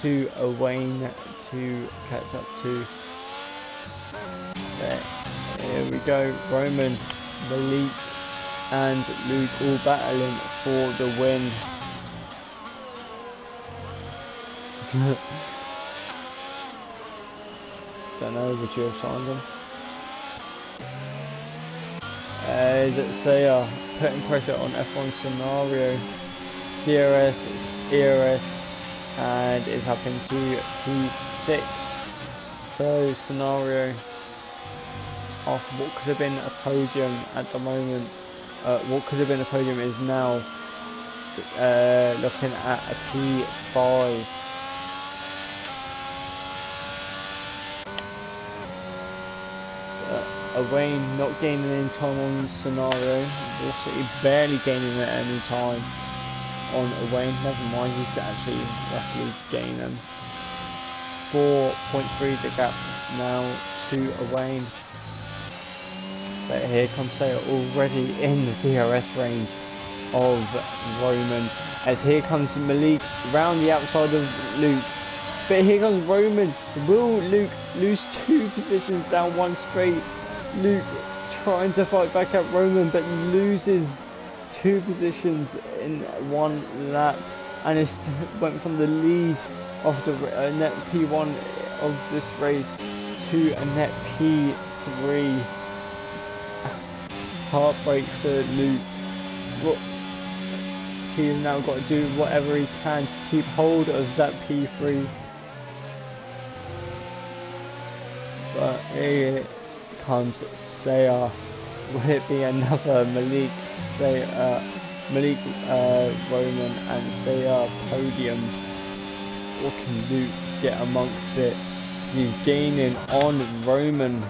to Wayne to catch up to. There. Here we go. Roman, Malik and Luke all battling for the win. Don't know, would you have signed them? Saya putting pressure on F1 scenario. DRS, ERS, and it's up into P6. So scenario, after what could have been a podium at the moment, what could have been a podium is now looking at a P5. Wayne not gaining any time on scenario, also barely gaining at any time on Wayne. Never mind, he's actually roughly gaining 4.3 the gap now to Wayne. But here comes Saya already in the DRS range of Roman, as here comes Malik round the outside of Luke, But here comes Roman. Will Luke lose 2 positions down 1 straight? Luke trying to fight back at Roman, but loses 2 positions in 1 lap, and it went from the lead of the net P1 of this race to a net P3. Heartbreak for Luke. He's now got to do whatever he can to keep hold of that P3. But here comes Sayar. Will it be another Malik Roman and Sayar podium? Or can Luke get amongst it? He's gaining on Roman.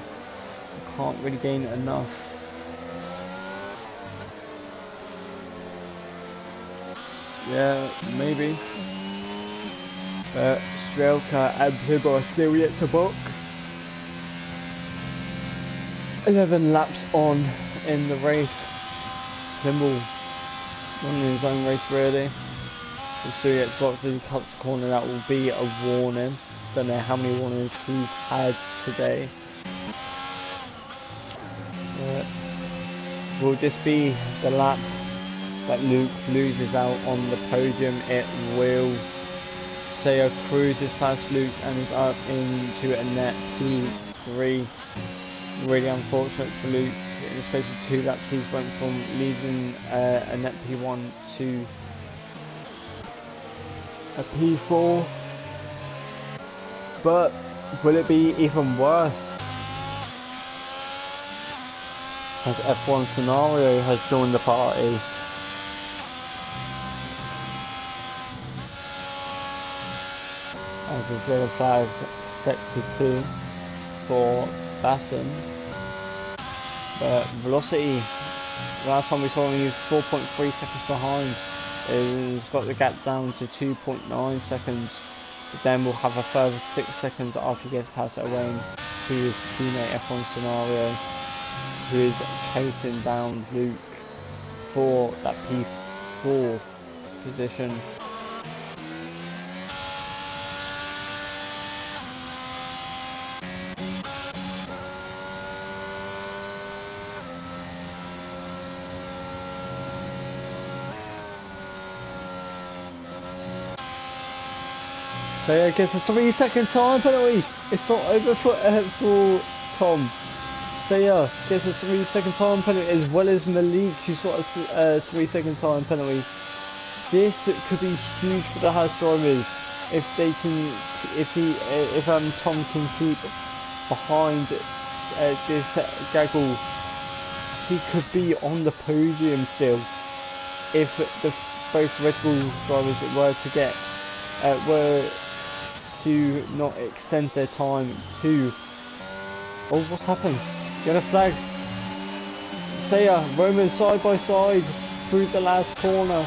Can't really gain enough. Yeah, maybe. Strelka and Pibble are still yet to box. 11 laps on in the race. Pimble running his own race really. He's still yet to box. As he cuts the corner, that will be a warning. Don't know how many warnings he's had today. Will this be the lap that Luke loses out on the podium? It will. Sayar cruises past Luke and is up into a net P3. Really unfortunate for Luke. In the space of 2 laps, he's went from leading a net P1 to a P4. But will it be even worse? As F1 Scenario has joined the party. As the zero flags set to 2 for Basson. But Velocity, last time we saw him, he was 4.3 seconds behind. He's got the gap down to 2.9 seconds. But then we'll have a further 6 seconds after he gets past Owain, who is teammate F1 Scenario, who is chasing down Luke for that P4 position. Sayar gets a 3-second time penalty. It's not over for Tom. Sayar gets a 3-second time penalty, as well as Malik, who's got a 3-second time penalty. This could be huge for the Haas drivers if they can, if Tom can keep behind this gaggle. He could be on the podium still if both Red Bull drivers were to get were to not extend their time to. Oh, what's happened? Yellow flags. Sayar, Roman side by side through the last corner.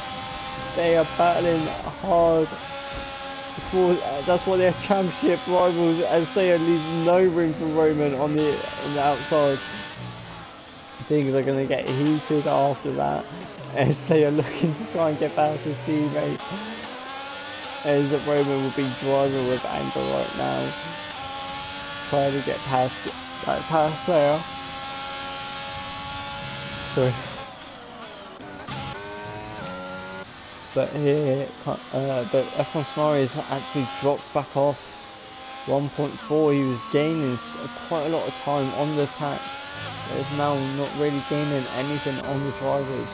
They are battling hard. That's why they're championship rivals, as Sayar leaves no room for Roman on the outside. Things are going to get heated after that, as Sayar looking to try and get past his teammate. As Roman will be driving with anger right now, trying to get past Sayar. Sorry. But here, but F1 Scenario has actually dropped back off 1.4. He was gaining quite a lot of time on the pack. Is now not really gaining anything on the drivers.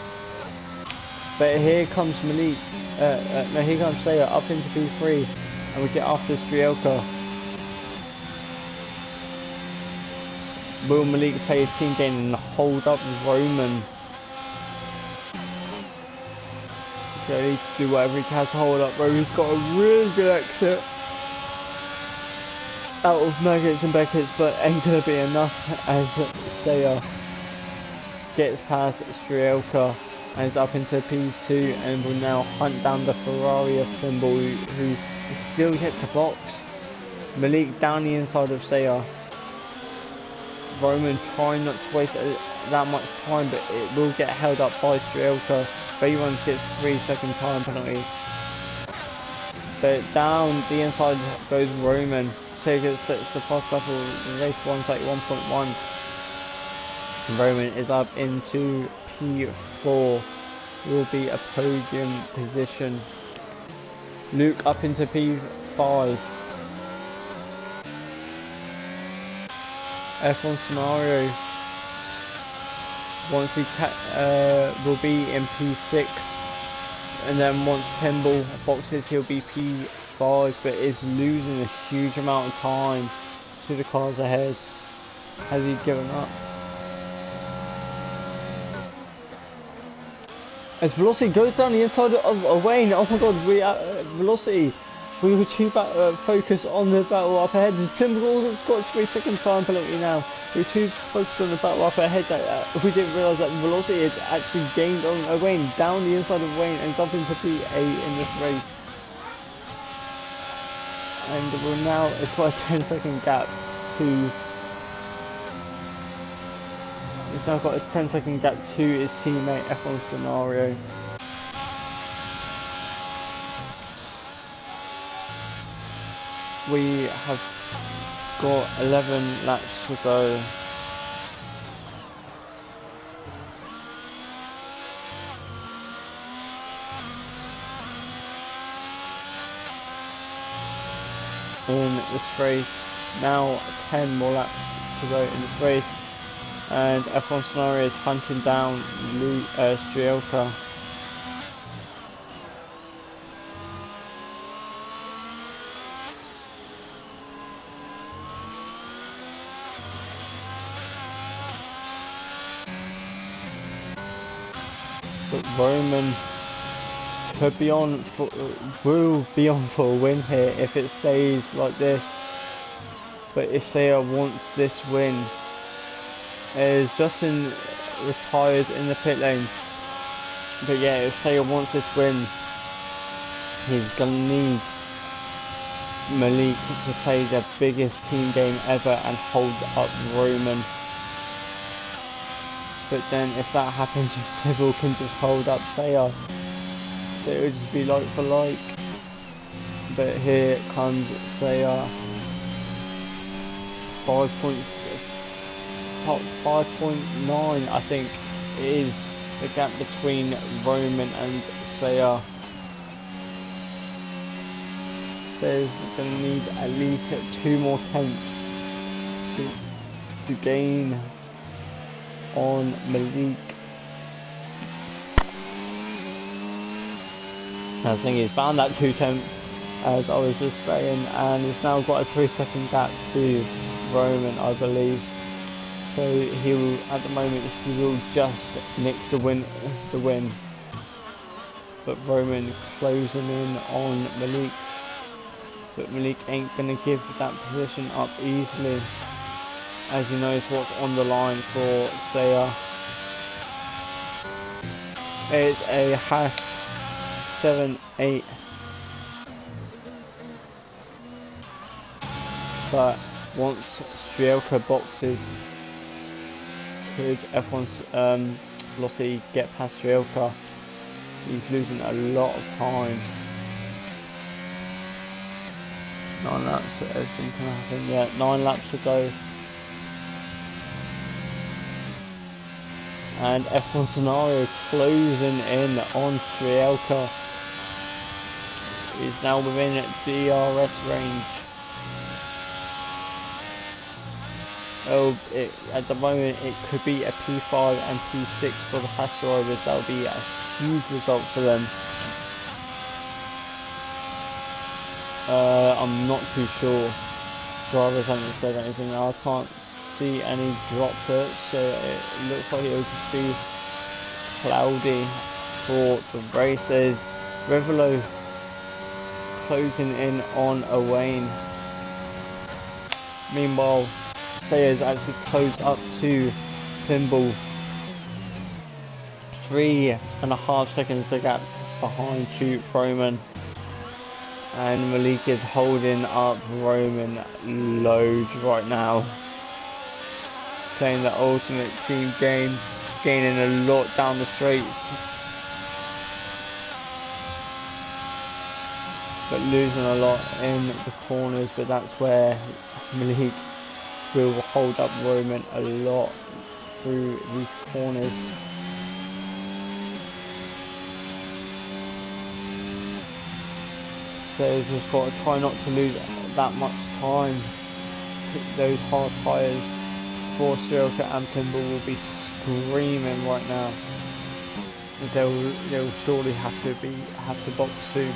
But here comes Malik. No, here comes Sayar up into P3, and we get after Strielka. Will Malik play a team game and hold up Roman? So he needs to do whatever he can to hold up Roman. He's got a really good exit out of Maggots and Beckett's, but ain't gonna be enough as Sayar gets past Strielka and is up into P2 and will now hunt down the Ferrari of Thimble, who is still yet to box. Malik down the inside of Sayar. Roman trying not to waste that much time, but it will get held up by Strielka. But he gets 3-second time penalty. But down the inside goes Roman. Sega sets the past battle race 131.1. Roman is up into P4. Will be a podium position. Luke up into P5. F1 scenario. Once he will be in P6, and then once Pinball boxes he'll be P5, but is losing a huge amount of time to the cars ahead. Has he given up? As Velocity goes down the inside of Wayne, oh my god, Velocity, we were too focused on the battle up ahead. Pinball got 3 second time penalty now. We were too focused on the battle up ahead that we didn't realise that Velocity had actually gained on Wayne, down the inside of Wayne and up into P8 in this race. And we're now, it's got a 10-second gap to... He's now got a 10-second gap to his teammate F1 scenario. We have got 11 laps to go. In this race, now 10 more laps to go in this race. And F1 scenario is hunting down Strielka. But Roman could be on for, will be on for a win here if it stays like this. But if Saya wants this win, as Justin retired in the pit lane. But yeah, if Saya wants this win, he's gonna need Malik to play the biggest team game ever and hold up Roman. But then if that happens, people can just hold up Saya. So it would just be like for like. But here comes Saya. 5.9 I think is the gap between Roman and Saya. Saya's going to need at least 2 more tenths to gain on Malik. I think he's found that 2 tenths, as I was just saying, and he's now got a 3-second gap to Roman, I believe. So he will, at the moment, he will just nick the win. But Roman closing in on Malik. But Malik ain't gonna give that position up easily, as he knows what's on the line for Saya. It's a hash 7-8. But once Strielka boxes, could F1's Velocity get past Strielka? He's losing a lot of time. 9 laps, everything can happen. Yeah, 9 laps to go. And F1 scenario closing in on Strielka. He's now within DRS range. Oh, at the moment it could be a P5 and P6 for the fast drivers. That would be a huge result for them. I'm not too sure. Drivers haven't said anything. I can't see any drop hits, so it looks like it will just be cloudy for the races. Revelo closing in on Owain. Meanwhile, Saya's actually closed up to Pinball. 3.5 seconds to gap behind to Roman. And Malik is holding up Roman loads right now. Playing the ultimate team game, gaining a lot down the straights. but losing a lot in the corners. But that's where Malik will hold up Roman a lot through these corners. So he's just got to try not to lose that much time. Those hard tyres for Stroker and Pimble will be screaming right now. They'll surely have to box soon,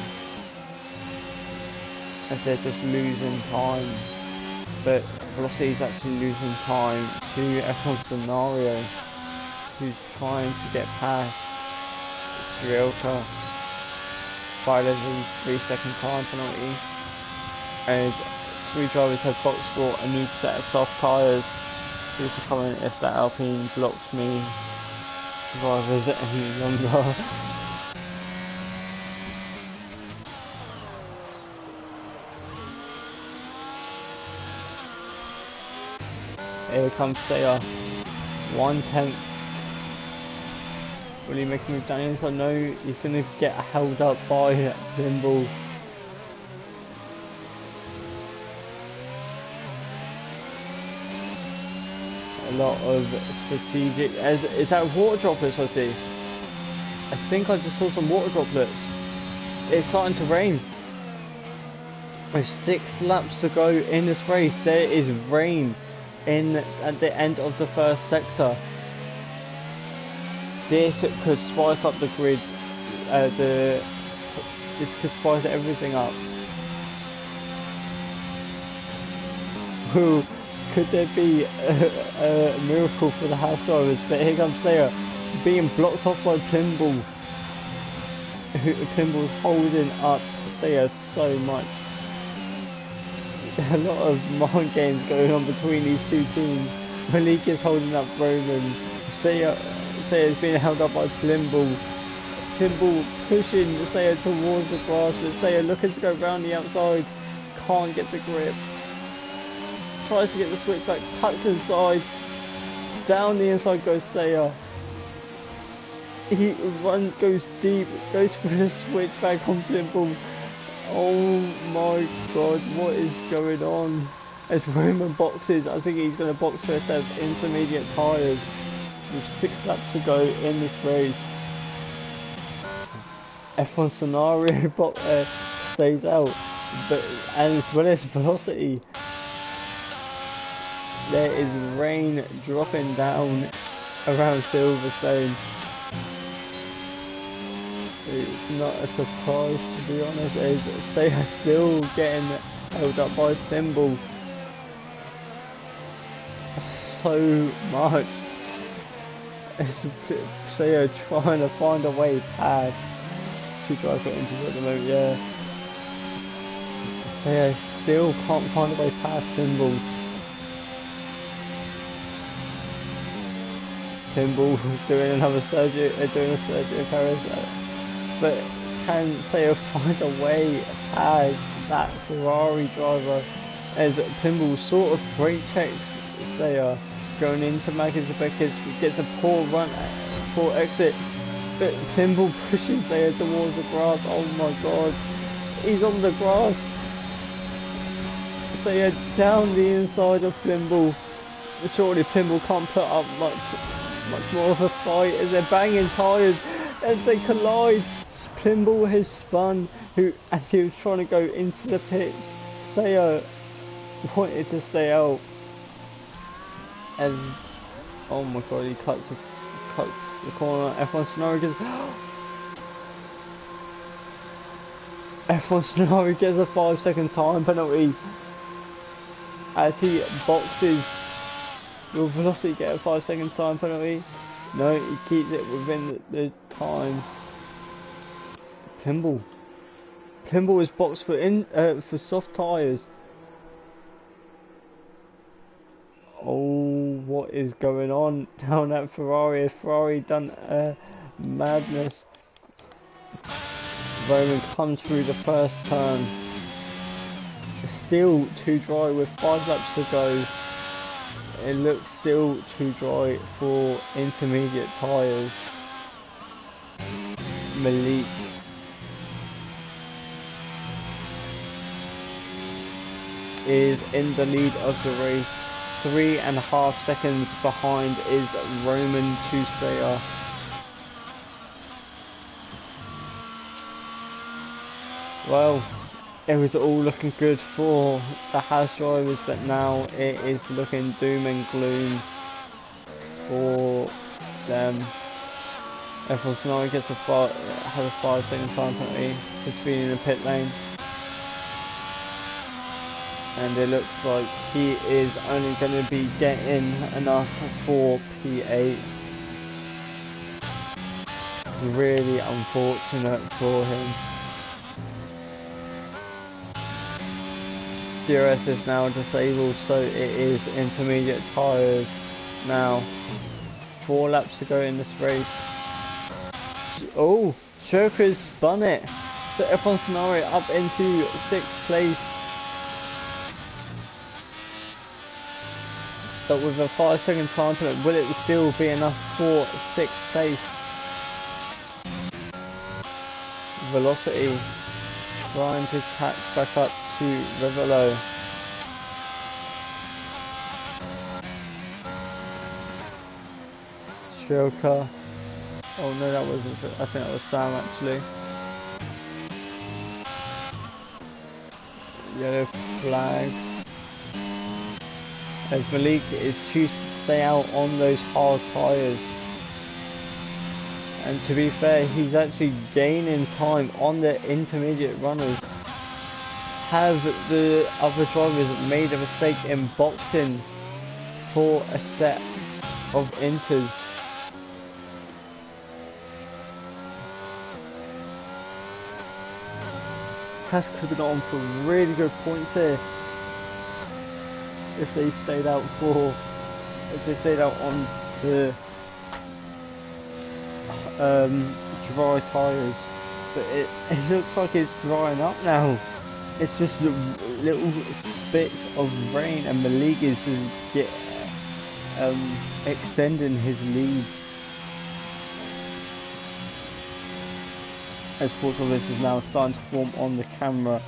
as they're just losing time. But Velocity's actually losing time to F1 Scenario, who's trying to get past Stroker. Friday the 3-second time penalty, and 3 drivers have boxed for a new set of soft tyres. Due to comment if that Alpine blocks me drivers any longer. Here comes Sayer, 1/10. Will he make a move down the inside? No, he's going to get held up by Pimble. A lot of strategic. Is that water droplets I see? I think I just saw some water droplets. It's starting to rain. With 6 laps to go in this race, there is rain at the end of the first sector. This could spice up the grid. This could spice everything up. Ooh, could there be a miracle for the house drivers? But here comes Sayer, being blocked off by Pimble. Pimble's holding up Sayer so much. A lot of mind games going on between these two teams. Malik is holding up Roman. Sayer's being held up by Pimble. Pimble pushing Sayer towards the grass, but Sayer looking to go round the outside. Can't get the grip. Tries to get the switch back, cuts inside. Down the inside goes Sayer. He goes deep, goes for the switch back on Pimble. Oh my god, what is going on? As Roman boxes, I think he's going to box for a set of intermediate tyres with 6 laps to go in this race. F1 Scenario stays out, and as well as Velocity. There is rain dropping down around Silverstone. It's not a surprise, to be honest, as Sayer still getting held up by Pimble so much. Sayer trying to find a way past 2 drivers into at the moment, yeah. Sayer still can't find a way past Pimble. Pimble doing another surgery, doing a surgery in Paris. But can Sayer find a way past that Ferrari driver, as Pimble sort of brake checks Sayer going into Magazine, gets a poor run, poor exit, but Pimble pushing Sayer towards the grass. Oh my god, he's on the grass. Sayer down the inside of Pimble. Surely Pimble can't put up much more of a fight as they're banging tyres as they collide. Pimble has spun, as he was trying to go into the pits. Sayer wanted to stay out, and oh my god, he cuts the corner. F1 Scenario gets F1 Scenario gets a 5-second time penalty as he boxes. Will Velocity get a 5-second time penalty? No, he keeps it within the time. Pimble is boxed for soft tyres. Oh, what is going on down at Ferrari? Has Ferrari done madness? Roman comes through the first turn. Still too dry with 5 laps to go. It looks still too dry for intermediate tyres. Malik is in the lead of the race. 3.5 seconds behind is Roman Tusea. Well, it was all looking good for the Haas drivers, but now it is looking doom and gloom for them. F1 Sonari has a 5-second time penalty for speeding in the pit lane. And it looks like he is only going to be getting enough for P8. Really unfortunate for him. DRS is now disabled, so it is intermediate tyres now. 4 laps to go in this race. Oh, Shirka's spun it. So F1 Scenario up into 6th place. But with a 5-second time penalty, will it still be enough for 6th place? Velocity trying to catch back up to Revelo. Shirka. Oh no, that wasn't. I think that was Sam actually. Yellow flags. As Malik is choosing to stay out on those hard tyres. And to be fair, he's actually gaining time on the intermediate runners. Have the other drivers made a mistake in boxing for a set of inters? Cash could have gone for really good points here if they stayed out on the dry tyres, but it looks like it's drying up now. It's just little spits of rain, and Malik is just extending his lead. As Sports Office is now starting to form on the camera.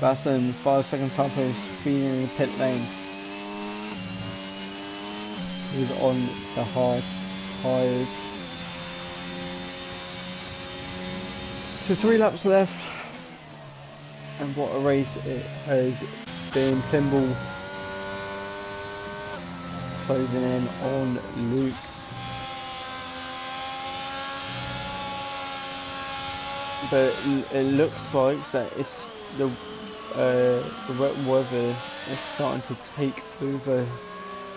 Basson, 5-second time penalty, speeding in the pit lane. He's on the hard tyres. So 3 laps left, and what a race it has been. Pimble closing in on Luke. But it looks like that it's the wet weather is starting to take over,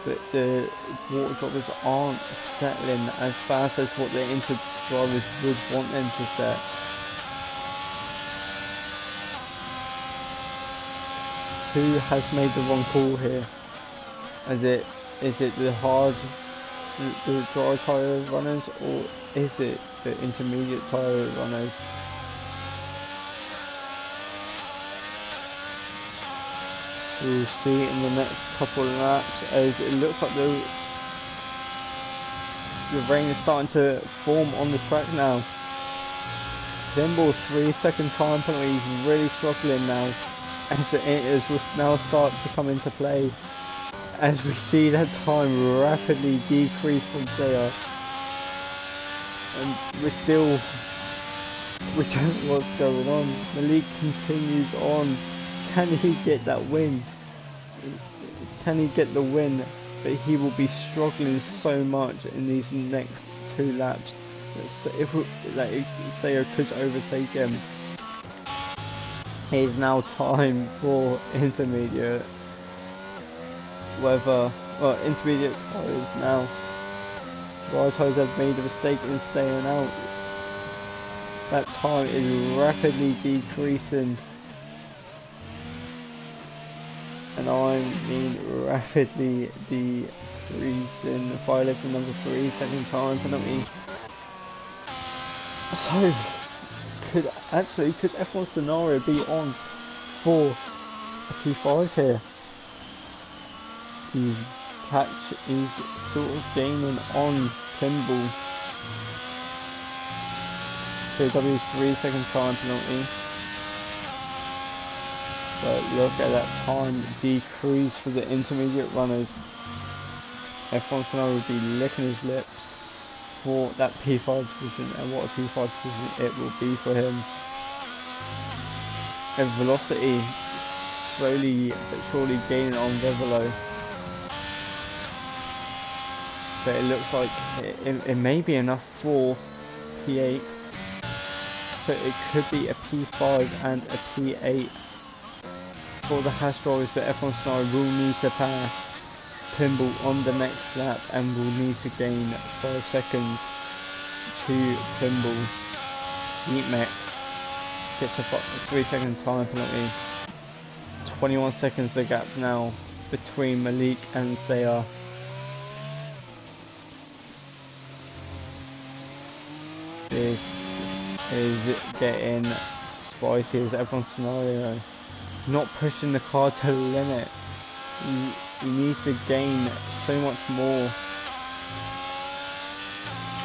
but the water droppers aren't settling as fast as what the inter drivers would want them to set. Who has made the wrong call here? Is it the dry tyre runners, or is it the intermediate tyre runners? We'll see in the next couple of laps, as it looks like the rain is starting to form on the track now. Thimble 3-second time penalty, he's really struggling now, as the inters will now start to come into play, as we see that time rapidly decrease from there. And we don't know what's going on. Malik continues on. Can he get that win? Can he get the win? But he will be struggling so much in these next 2 laps. If Sayo could overtake him, it is now time for intermediate weather. Well, intermediate tyres now. Dry tyres have made a mistake in staying out. That time is rapidly decreasing. And I mean rapidly decreasing. Violation number 3, second time penalty. So, could F1 Scenario be on for a P5 here? His catch is sort of gaining on Pimble. JW's 3-second time penalty. But look at that time decrease for the intermediate runners. F1 Scenario will be licking his lips for that P5 position, and what a P5 position it will be for him. And velocity slowly but surely gaining on Vivolo. But it looks like it may be enough for P8. So it could be a P5 and a P8 for the Haas drivers, but F1 Scenario will need to pass Pimble on the next lap and will need to gain 5 seconds to Pimble. Heatmax gets a 3-second time penalty. 21 seconds the gap now between Malik and Sayar. This is getting spicy as F1 Scenario not pushing the car to the limit. He needs to gain so much more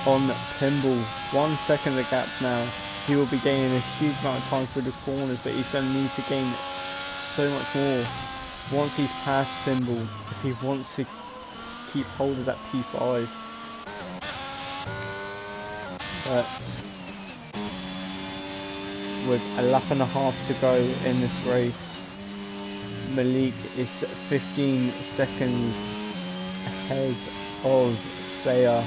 on Pimble. 1 second the gap now. He will be gaining a huge amount of time through the corners, but he's going to need to gain so much more once he's past Pimble if he wants to keep hold of that P5. But with a lap and a half to go in this race, Malik is 15 seconds ahead of Sayar.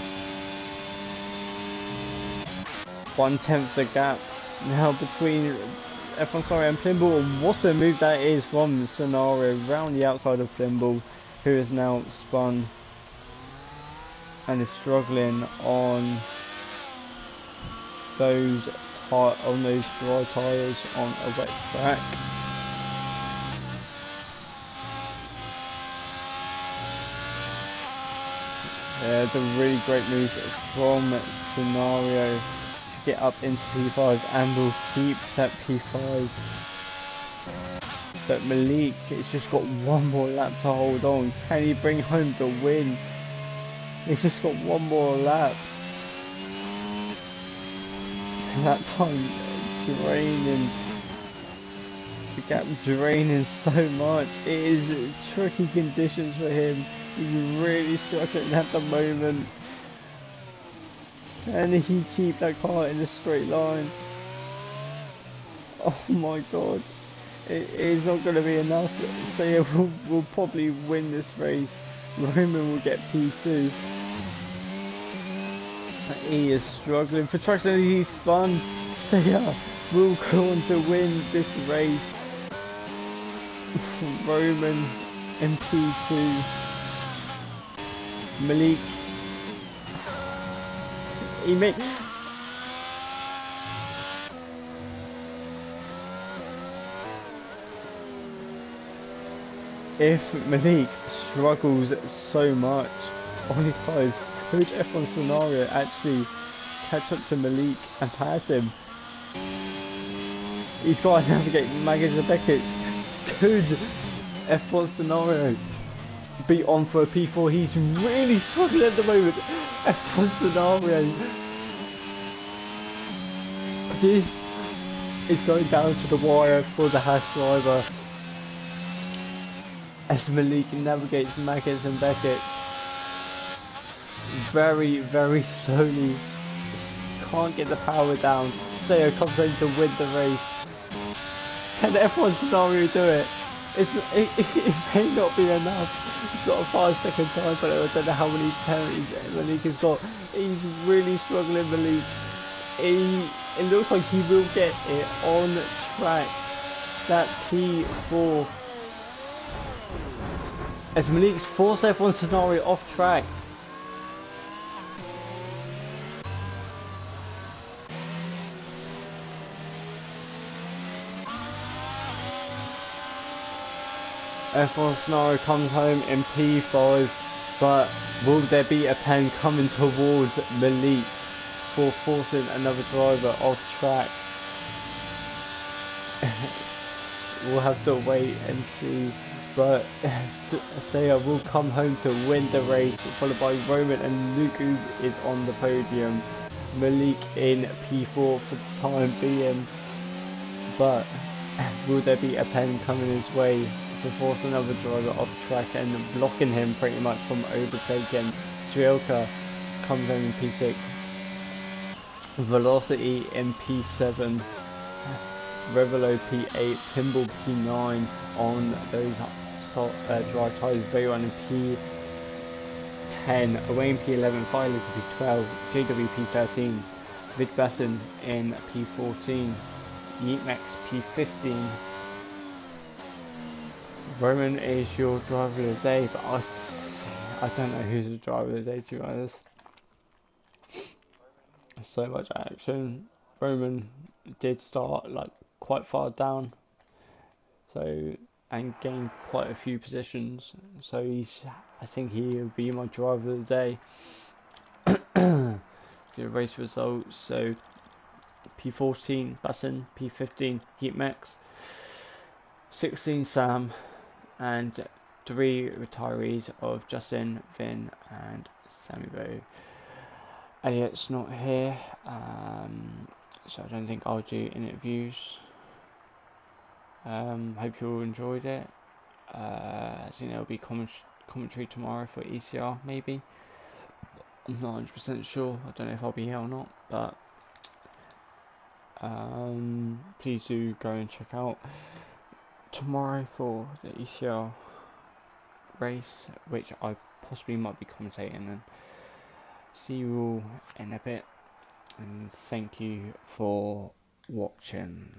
1/10 the gap now between F1 Scenario and Plimble. What a move that is from Scenario round the outside of Plimble, who is now spun and is struggling on those dry tyres on a wet track. It's a really great move from Scenario to get up into P5 and will keep that P5. But Malik has just got one more lap to hold on. Can he bring home the win? He's just got one more lap. And that time draining. The gap draining so much. It is tricky conditions for him. He's really struggling at the moment. Can he keep that car in a straight line? Oh my god. It is not going to be enough. Sayar will probably win this race. Roman will get P2. He is struggling for traction. He's spun. Sayar will go on to win this race. Roman in P2. Malik. He made. If Malik struggles so much on his tyres, could F1 Scenario actually catch up to Malik and pass him? He's got to navigate Maggins and Beckett. Could F1 Scenario be on for a P4? He's really struggling at the moment. F1 Scenario. This is going down to the wire for the Haas driver as Malik navigates Maggins and Beckett. Very, very slowly. Can't get the power down. Sayar comes home to win the race. Can the F1 Scenario do it? It may not be enough. He's got a 5-second time, but I don't know how many penalties Malik has got. He's really struggling, Malik. It looks like he will get it on track. That P4. As Malik's forced F1 Scenario off track. F1 Scenario comes home in P5, but will there be a pen coming towards Malik for forcing another driver off track? We'll have to wait and see, but Sayar will come home to win the race, followed by Roman and Luke, who is on the podium. Malik in P4 for the time being, but will there be a pen coming his way to force another driver off track and blocking him pretty much from overtaking? Strielka comes in P6, Velocity in P7, Revelo P8, Pimble P9 on those dry tyres, Veyron in P10, Owain P11, Filey P12, JW P13, Vidbasson in P14, Yeetmax P15. Roman is your driver of the day, but I don't know who's the driver of the day, to be honest. So much action. Roman did start like quite far down, so and gained quite a few positions. So I think he'll be my driver of the day. Good race results. So P14 Bassin, P15 Heatmax, 16 Sam, and 3 retirees of Justin, Vin, and Sammy Bow. Elliot's not here, so I don't think I'll do interviews. Hope you all enjoyed it. I think there'll be commentary tomorrow for ECR, maybe. I'm not 100% sure. I don't know if I'll be here or not, but please do go and check out tomorrow for the ECR race, which I possibly might be commentating, and see you all in a bit, and thank you for watching.